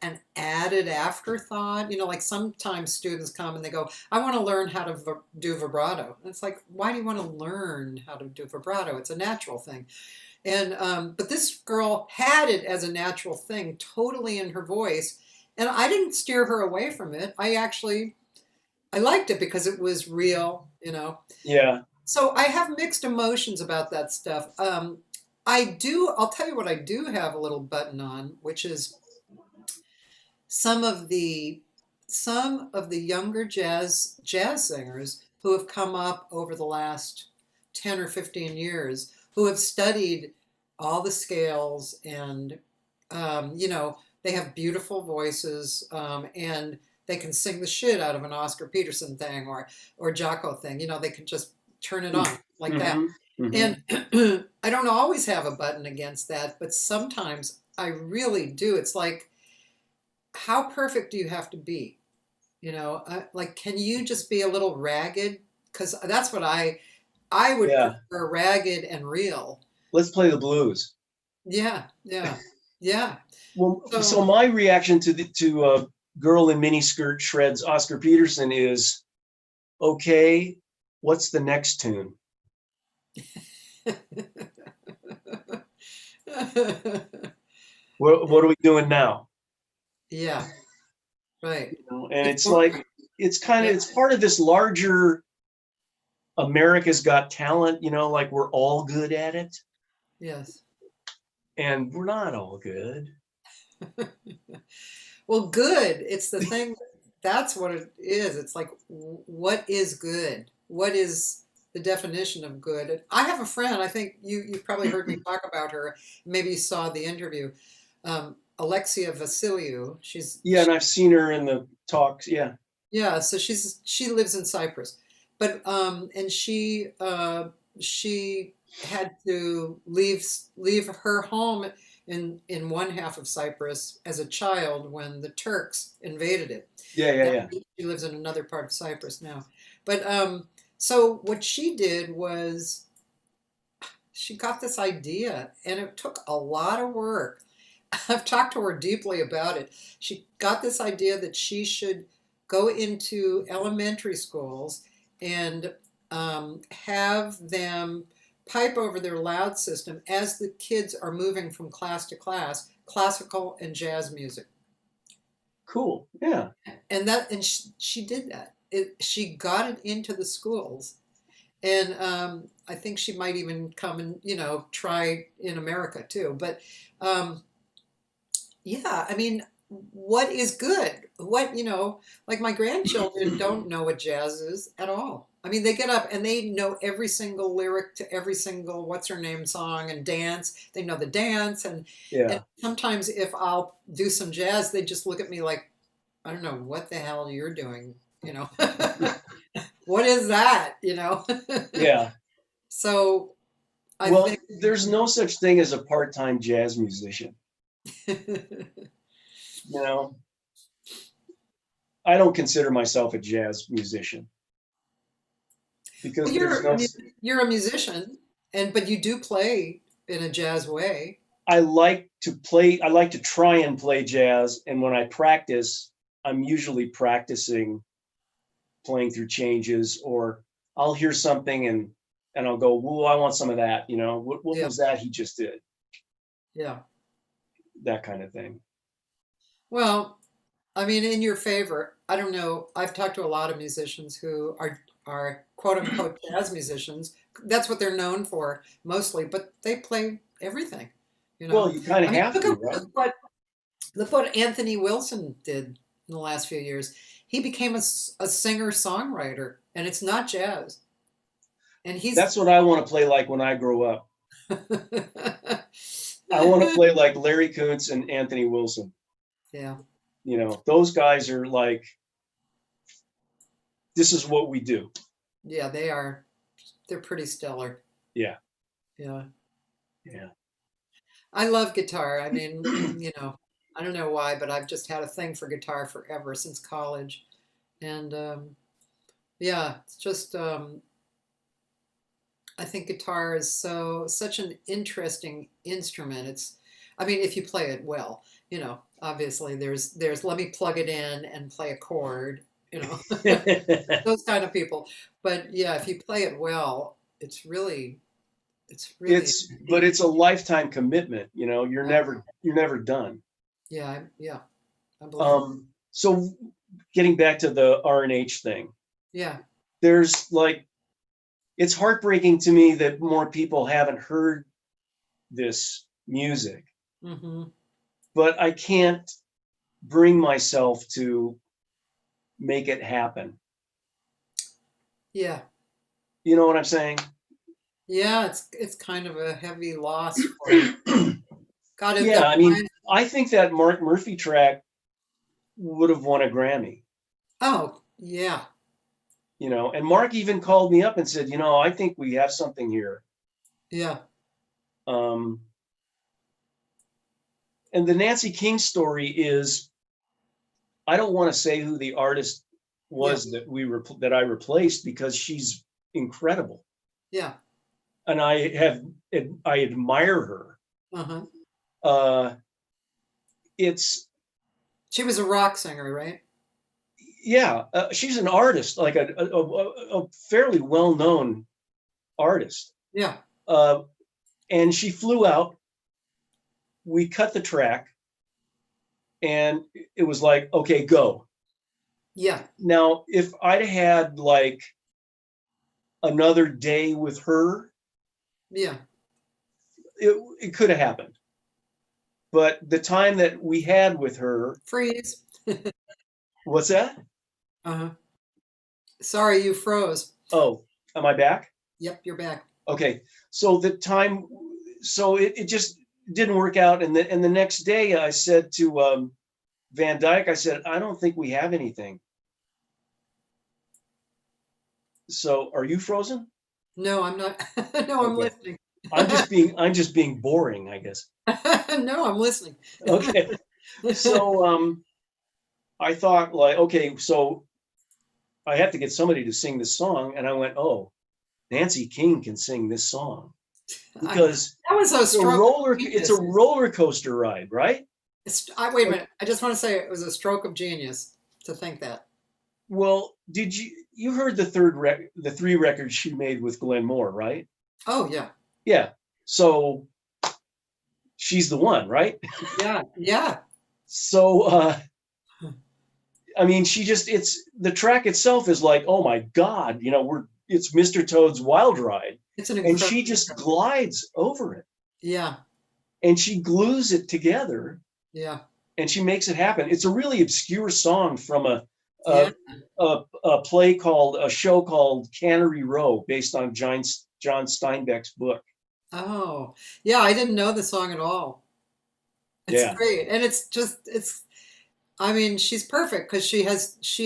an added afterthought. Like sometimes students come and they go, I want to learn how to do vibrato. And it's like, why do you want to learn how to do vibrato? It's a natural thing. And but this girl had it as a natural thing, totally in her voice. And I didn't steer her away from it. I liked it because it was real, Yeah. So I have mixed emotions about that stuff. I'll tell you what I do have a little button on, which is some of the younger jazz singers who have come up over the last 10 or 15 years, who have studied all the scales, and they have beautiful voices, and they can sing the shit out of an Oscar Peterson thing or Jocko thing. You know, they can just turn it on like that. Mm-hmm. Mm-hmm. And I don't always have a button against that, but sometimes I really do. It's like, how perfect do you have to be? You know, like, can you just be a little ragged? Because that's what I would Yeah. prefer, ragged and real. Let's play the blues. Yeah, yeah, yeah. Well, so So my reaction to Girl in Miniskirt Shreds Oscar Peterson is, okay, what's the next tune? What are we doing now? yeah, right. You know, and It's it's like, it's yeah, part of this larger America's Got Talent, you know, like we're all good at it, yes. and we're not all good. Well, good. It's the thing. That's what it is. It's like, what is good? What is the definition of good? And I have a friend. I think you've probably heard me talk about her. Maybe you saw the interview. Alexia Vasiliou. Yeah, and I've seen her in the talks. Yeah. Yeah. So she lives in Cyprus, but and she had to leave her home in one half of Cyprus as a child when the Turks invaded it. Yeah, yeah, Now yeah. she lives in another part of Cyprus now. But so what she did was she got this idea, and it took a lot of work. I've talked to her deeply about it. She got this idea that she should go into elementary schools and have them pipe over their loud system as the kids are moving from class to class, classical and jazz music. Cool. Yeah. And she did that. She got it into the schools, and I think she might even come and try in America too. But yeah, I mean, what is good? What, like my grandchildren don't know what jazz is at all. I mean, they get up and they know every single lyric to every single what's her name song and dance. They know the dance, and Yeah. sometimes if I'll do some jazz, they just look at me like, I don't know what the hell you're doing, What is that, Yeah. So I Well, think there's no such thing as a part-time jazz musician. You know, I don't consider myself a jazz musician because well, there's no. you're a musician, but you do play in a jazz way. I like to play. I like to try and play jazz, and when I practice, I'm usually practicing playing through changes, or I'll hear something and I'll go, "Whoa, I want some of that." You know, what Yeah, was that he just did? yeah. That kind of thing. Well, I mean, in your favor, I don't know. I've talked to a lot of musicians who are quote unquote jazz musicians. That's what they're known for mostly, but they play everything. Well, you kind I of mean, have to, right? look what Anthony Wilson did in the last few years. He became a singer-songwriter, and it's not jazz. And he's That's what I want to play like when I grow up. I want to play like Larry Koontz and Anthony Wilson. yeah, You know, those guys are like, this is what we do. yeah, they are. They're pretty stellar. Yeah. Yeah. Yeah. I love guitar. I mean, I don't know why, but I've just had a thing for guitar forever since college. And yeah, it's just I think guitar is such an interesting instrument. I mean, if you play it well, obviously there's let me plug it in and play a chord, those kind of people. But yeah, if you play it well, it's really but it's a lifetime commitment, you're never done. yeah, I believe. So getting back to the R&H thing, Yeah. there's like, it's heartbreaking to me that more people haven't heard this music, Mm-hmm. but I can't bring myself to make it happen. Yeah. You know what I'm saying? Yeah, it's kind of a heavy loss for you. Yeah, I mean, I think that Mark Murphy track would have won a Grammy. Oh, yeah. And Mark even called me up and said, I think we have something here. Yeah. And the Nancy King story is, I don't want to say who the artist was that I replaced, because she's incredible. Yeah. And I admire her. Uh-huh. She was a rock singer, right? Yeah, she's an artist, like a fairly well-known artist. Yeah. And she flew out. We cut the track, and it was like, okay, go. Yeah. Now, if I'd had like another day with her, Yeah. it could have happened. But the time that we had with her, Freeze. what's that? Uh-huh. Sorry, you froze. Oh, am I back? Yep, you're back. Okay. So it just didn't work out. And the next day I said to Van Dyke, I said, I don't think we have anything. So are you frozen? No, I'm not. No, I'm listening. I'm just being boring, I guess. No, I'm listening. Okay. So I thought, like, okay, so I have to get somebody to sing this song. And I went, oh, Nancy King can sing this song, because that was a stroke. it's a roller coaster ride, right? Wait a minute. I just want to say it was a stroke of genius to think that. Well, did you heard the three records she made with Glenn Moore, right? Oh, yeah. Yeah. So she's the one, right? Yeah. Yeah. So, I mean, it's the track itself is like, oh my God, it's Mr. Toad's Wild Ride. And she just glides over it. Yeah. And she glues it together. Yeah. And she makes it happen. It's a really obscure song from a show called Cannery Row, based on John Steinbeck's book. Oh, yeah. I didn't know the song at all. It's great. And I mean, she's perfect because she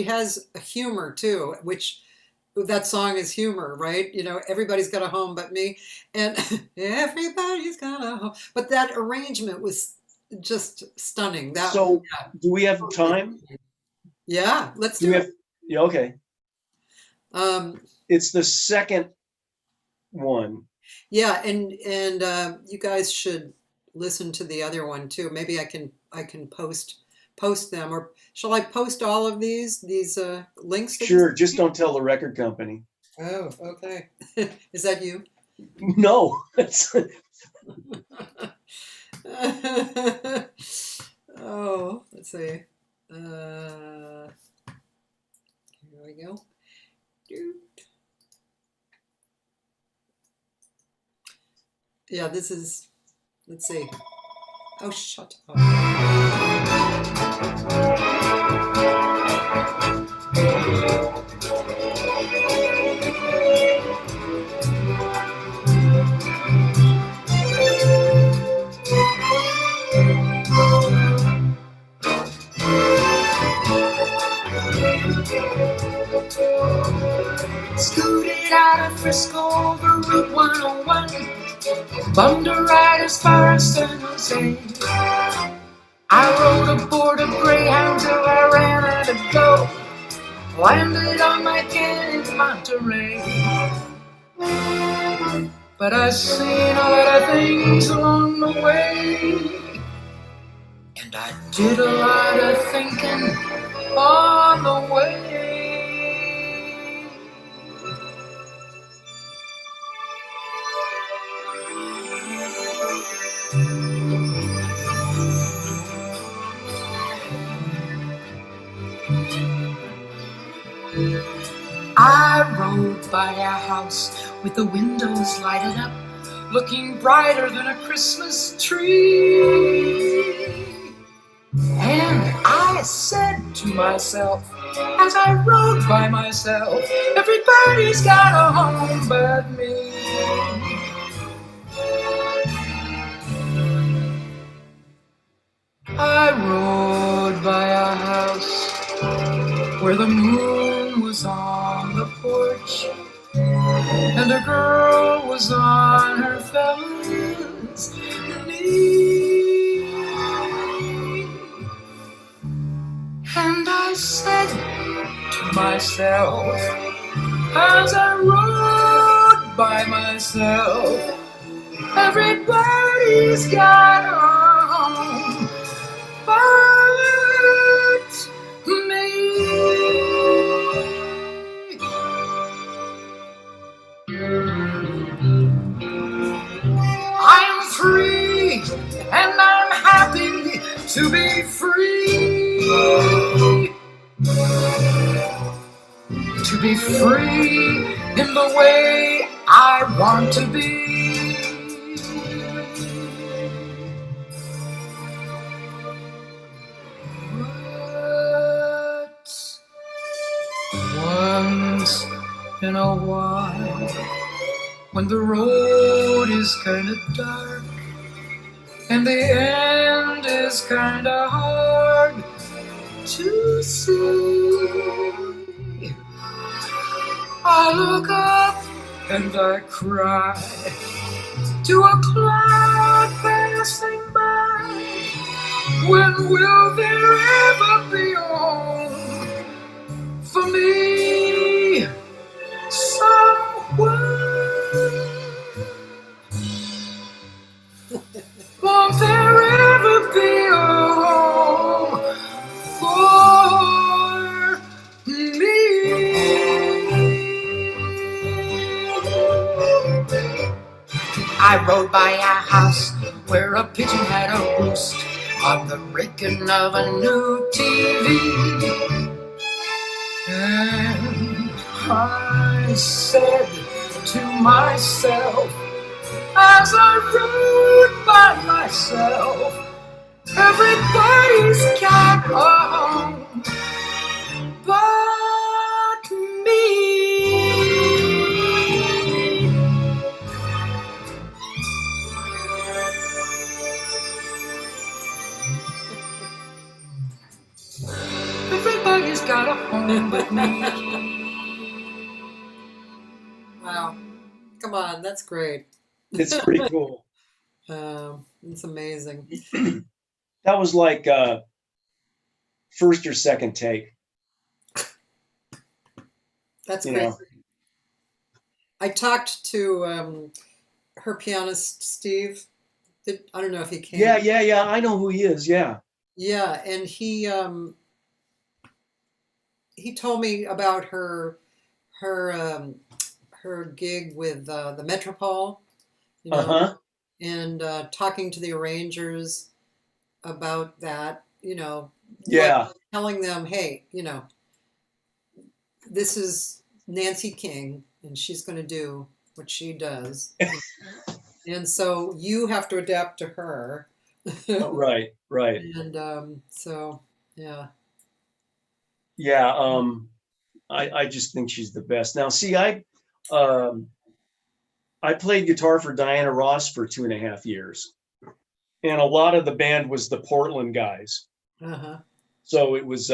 has a humor too, which that song is humor, right? Everybody's got a home but me, and everybody's got a home. But that arrangement was just stunning. Do we have time? Yeah, let's do it. Yeah, okay. It's the second one. Yeah, and you guys should listen to the other one too. Maybe I can post them, or shall I post all of these links? Sure, just don't tell the record company. Oh, okay. Is that you? No. Oh, let's see. Here we go. Yeah, this is, let's see. Oh, shut up. Scooted out of Frisco over Route 101, bummed a ride as far as San Jose. I rode aboard a Greyhound till I ran out of go, landed on my can in Monterey. But I seen a lot of things along the way, and I did a lot of thinking on the way. I rode by a house with the windows lighted up, looking brighter than a Christmas tree. And I said to myself, as I rode by myself, everybody's got a home but me. I rode by a house where where the moon was on the porch and a girl was on her fella's knee. And I said to myself as I rode by myself, everybody's got a home but me. I'm free and I'm happy to be free. To be free in the way I want to be. But once in a while, when the road is kinda dark and the end is kinda hard to see, I look up and I cry to a cloud passing by. When will there ever be a home for me somewhere? Won't there ever be a home for me? I rode by a house where a pigeon had a roost on the rigging of a new TV. And I said to myself as I rode by myself, everybody's got a home but me. Everybody's got a home but me. Wow. Come on, that's great. It's pretty cool. It's amazing. That was like first or second take. That's You great. know. I talked to her pianist, Steve. I don't know if he came. Yeah. I know who he is. Yeah. Yeah, and he told me about her gig with the Metropole, you know, Uh-huh. and talking to the arrangers about that, you know, Yeah. like telling them, hey, you know, this is Nancy King, and she's going to do what she does, and so you have to adapt to her. Oh, right. And so, yeah. Yeah. I just think she's the best. Now, see, I played guitar for Diana Ross for 2.5 years, and a lot of the band was the Portland guys. Uh-huh. So it was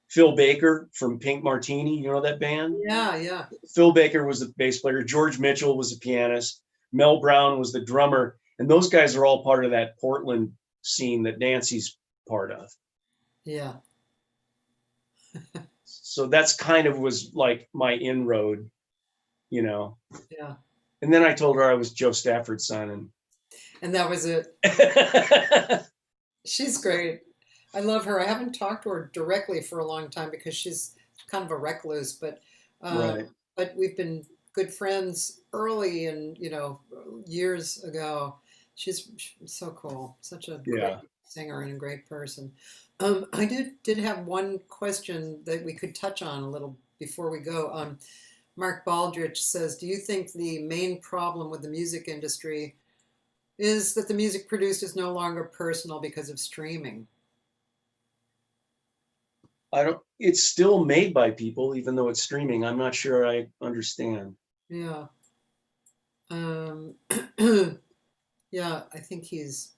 Phil Baker from Pink Martini. You know that band? Yeah. Phil Baker was the bass player. George Mitchell was the pianist. Mel Brown was the drummer. And those guys are all part of that Portland scene that Nancy's part of. Yeah. So that's kind of was like my inroad, you know. Yeah. And then I told her I was Joe Stafford's son. And that was it. And She's great. I love her. I haven't talked to her directly for a long time because she's kind of a recluse, but Right. but we've been good friends early and, you know, years ago. She's so cool. Such a great singer and a great person. I did have one question that we could touch on a little before we go. Mark Baldrige says, do you think the main problem with the music industry is that the music produced is no longer personal because of streaming? It's still made by people, even though it's streaming. I'm not sure I understand. Yeah. Yeah, I think he's.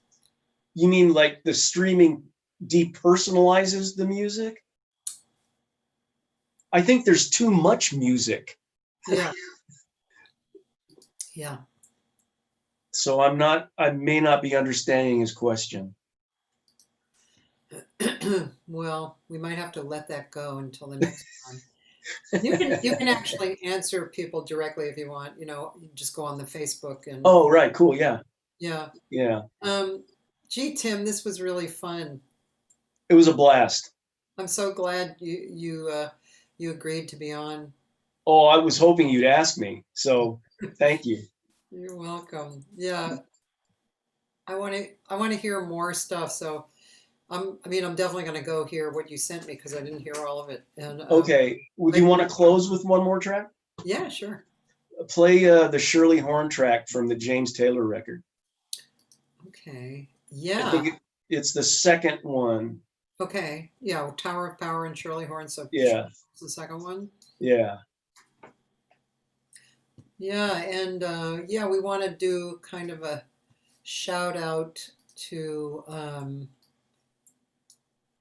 You mean like the streaming depersonalizes the music? I think there's too much music. Yeah. Yeah. So I may not be understanding his question. Well, we might have to let that go until the next time. You can actually answer people directly if you want. You just go on the Facebook and Oh, right. Cool. Yeah. yeah. Yeah. Gee, Tim, this was really fun. It was a blast. I'm so glad you agreed to be on. Oh, I was hoping you'd ask me. So thank you. You're welcome. Yeah, I want to hear more stuff. So I'm definitely going to go hear what you sent me because I didn't hear all of it. And Okay. Would you want to close with one more track? yeah, sure. Play the Shirley Horn track from the James Taylor record. Okay. I Yeah. think it's the second one. Okay. Yeah. Tower of Power and Shirley Horn. So Yeah. it's the second one. Yeah. Yeah, and yeah, we want to do kind of a shout out to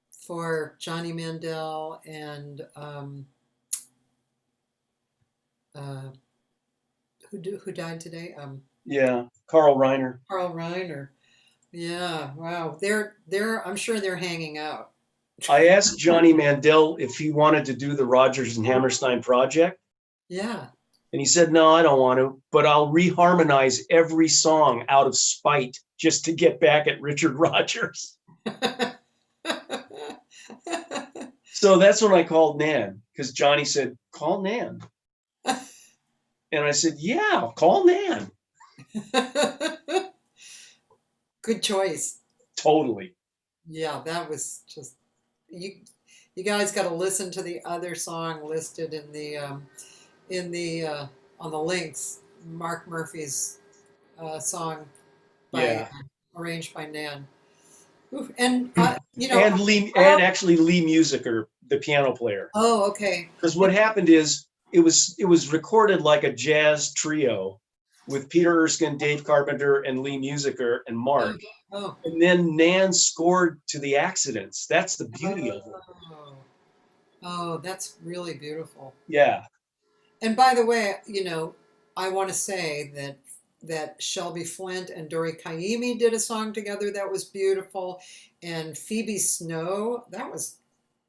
for Johnny Mandel and uh, who died today? Yeah. Carl Reiner. Carl Reiner. Yeah, wow. I'm sure they're hanging out. I asked Johnny Mandel if he wanted to do the Rodgers and Hammerstein project. Yeah. And he said, no, I don't want to, but I'll reharmonize every song out of spite just to get back at Richard Rodgers. So that's when I called Nan, because Johnny said, call Nan. And I said, yeah, call Nan. Good choice. Totally. Yeah, that was just you. You guys got to listen to the other song listed in the on the links. Mark Murphy's song Yeah. arranged by Nan. Oof, and And Lee Musiker, the piano player. Oh, okay. Because what happened is it was recorded like a jazz trio with Peter Erskine, Dave Carpenter, and Lee Musiker and Mark. Oh. And then Nan scored to the accidents. That's the beauty of it. Oh, that's really beautiful. Yeah. And by the way, I want to say that Shelby Flint and Dori Kaimi did a song together that was beautiful, and Phoebe Snow, that was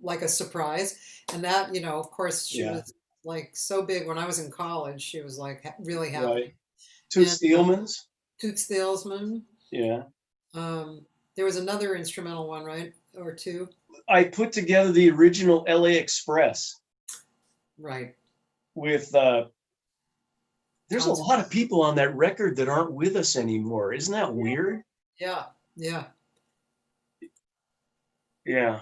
like a surprise. And that, of course, she was like so big when I was in college. She was like really happy. Right. Toots Thielmans. Toots Thielman. Yeah. There was another instrumental one, right? Or two? I put together the original LA Express. Right. With there's a lot of people on that record that aren't with us anymore. Isn't that weird? Yeah. Yeah. Yeah.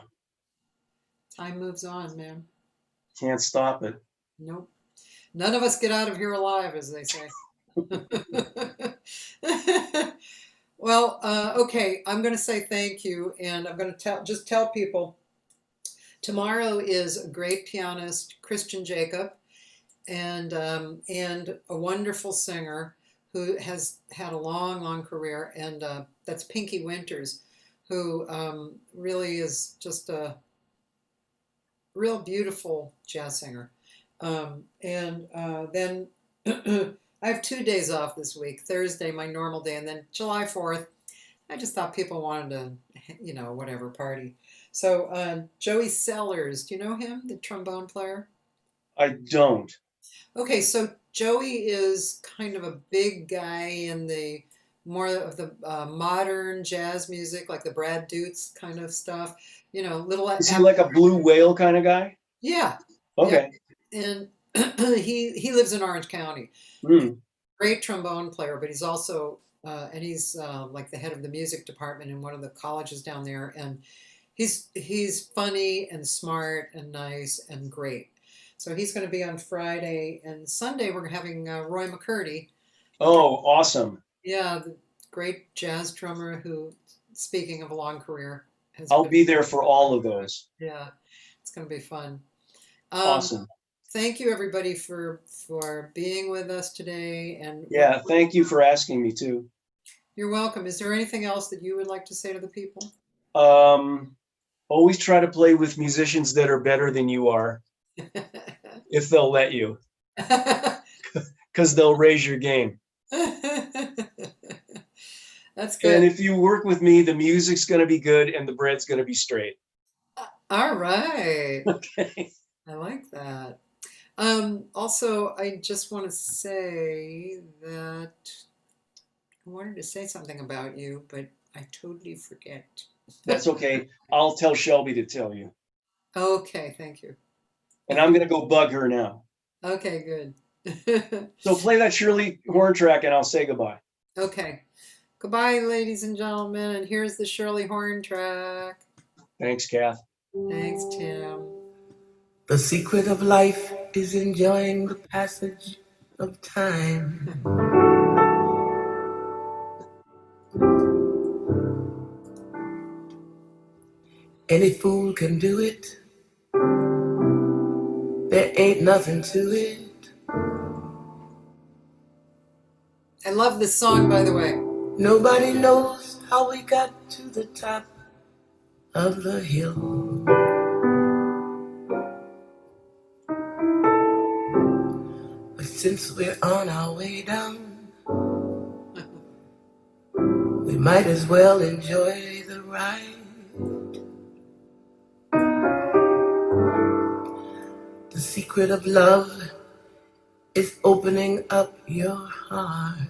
Time moves on, man. Can't stop it. Nope. None of us get out of here alive, as they say. Well, okay, I'm going to say thank you, and I'm going to tell people tomorrow is a great pianist, Christian Jacob, and a wonderful singer who has had a long career, and that's Pinky Winters, who really is just a real beautiful jazz singer. And then I have 2 days off this week. Thursday, my normal day, and then July 4th, I just thought people wanted to, whatever, party. So Joey Sellers, do you know him, the trombone player? I don't. Okay, so Joey is kind of a big guy in the more of the modern jazz music, like the Brad Dutz kind of stuff. Little. Is he like a blue whale kind of guy? Yeah. Okay. Yeah. And he lives in Orange County. Mm. Great trombone player, but he's also and he's like the head of the music department in one of the colleges down there. And he's funny and smart and nice and great. So he's going to be on Friday, and Sunday we're having Roy McCurdy. Oh, awesome. Yeah, the great jazz drummer who, speaking of a long career, I'll be there for all of those. Yeah, it's going to be fun. Awesome. Thank you, everybody, for being with us today. And yeah, thank you for asking me too. You're welcome. Is there anything else that you would like to say to the people? Always try to play with musicians that are better than you are. if they'll let you, because they'll raise your game. That's good. And if you work with me, the music's going to be good and the bread's going to be straight. All right. Okay. I like that. Also, I just want to say that I wanted to say something about you, but I totally forget. That's okay. I'll tell Shelby to tell you. Okay, thank you. And I'm going to go bug her now. Okay, good. So play that Shirley Horn track and I'll say goodbye. Okay. Goodbye, ladies and gentlemen. And here's the Shirley Horn track. Thanks, Kath. Thanks, Tim. The secret of life is enjoying the passage of time. Any fool can do it. There ain't nothing to it. I love this song, by the way. Nobody knows how we got to the top of the hill. But since we're on our way down, we might as well enjoy the ride. The secret of love is opening up your heart.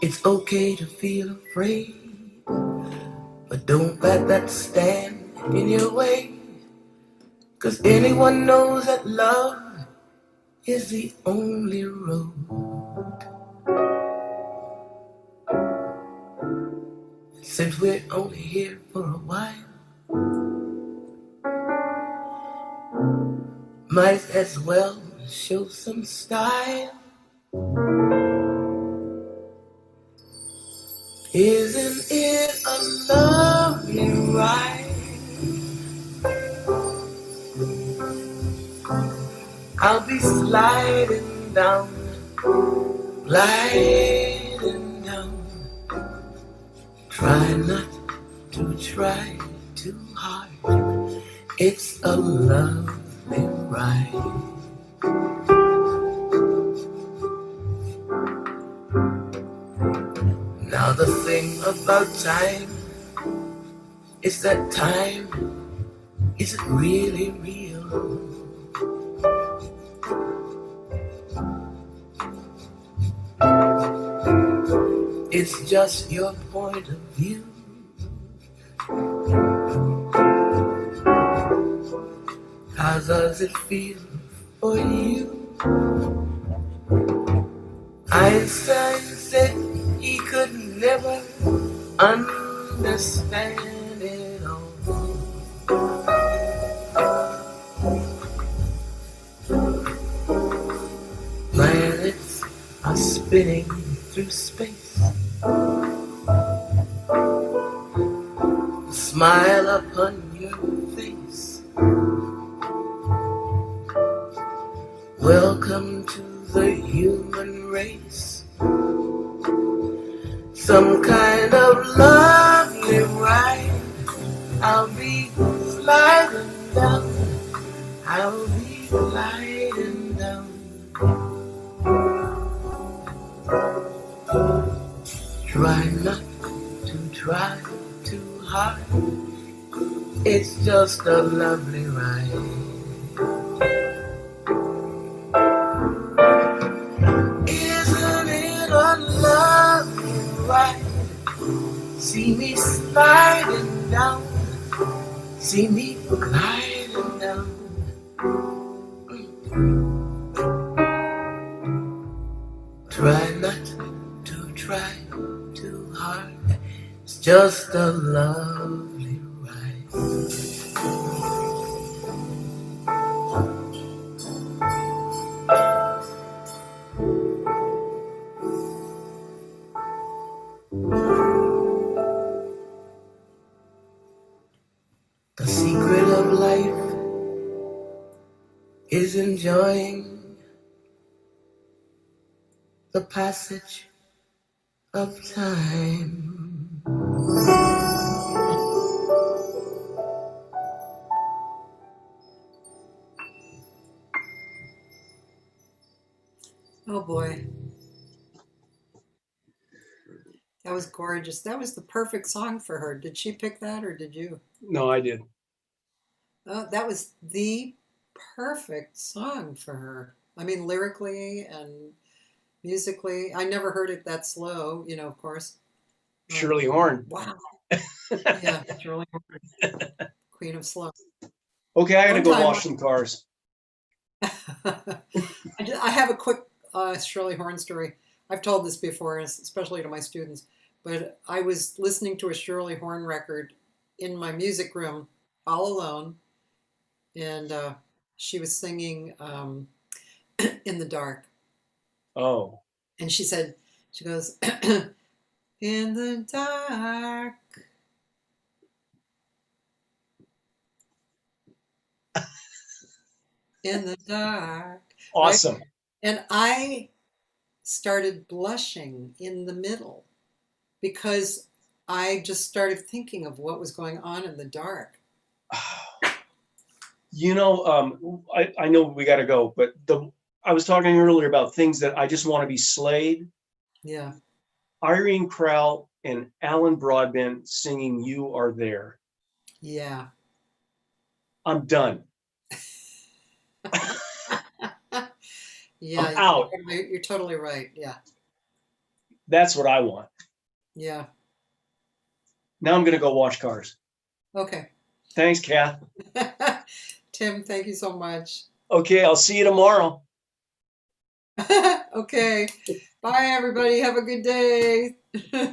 It's okay to feel afraid, but don't let that stand in your way. 'Cause anyone knows that love is the only road. Since we're only here for a while, might as well show some style. Isn't it a lovely ride? I'll be sliding down, gliding down. Try not to try too hard. It's a lovely ride. Now the thing about time is that time isn't really real. It's just your point of view. How does it feel for you? Einstein said he could never understand it all. Planets are spinning through space. Smile upon your face. Welcome to the human race. Some kind of lovely ride. I'll be sliding down. I'll be gliding down. Try not to try too hard. It's just a lovely ride. Isn't it a lovely ride? See me sliding down. See me gliding down. Try not to try too hard. It's just a lovely ride. The secret of life is enjoying the passage of time. was gorgeous. That was the perfect song for her. Did she pick that or did you? No, I did. Oh, that was the perfect song for her. I mean, lyrically and musically. I never heard it that slow, of course. Shirley Horn. Wow. Yeah, Shirley Horn, Queen of Slow. Okay, I gotta One go time- wash some cars. I have a quick Shirley Horn story. I've told this before, especially to my students, but I was listening to a Shirley Horn record in my music room all alone, and she was singing In the Dark. Oh, And she goes, In the dark. In the dark. awesome. Right? And I started blushing in the middle because I just started thinking of what was going on in the dark. I know we got to go, but I was talking earlier about things that I just want to be slayed. Yeah. Irene Crowell and Alan Broadbent singing "You Are There." Yeah. I'm done. Yeah. I'm out. You're totally right. Yeah. That's what I want. Yeah. Now I'm gonna go wash cars. Okay. Thanks, Kath. Tim, thank you so much. Okay, I'll see you tomorrow. Okay. Bye, everybody. Have a good day.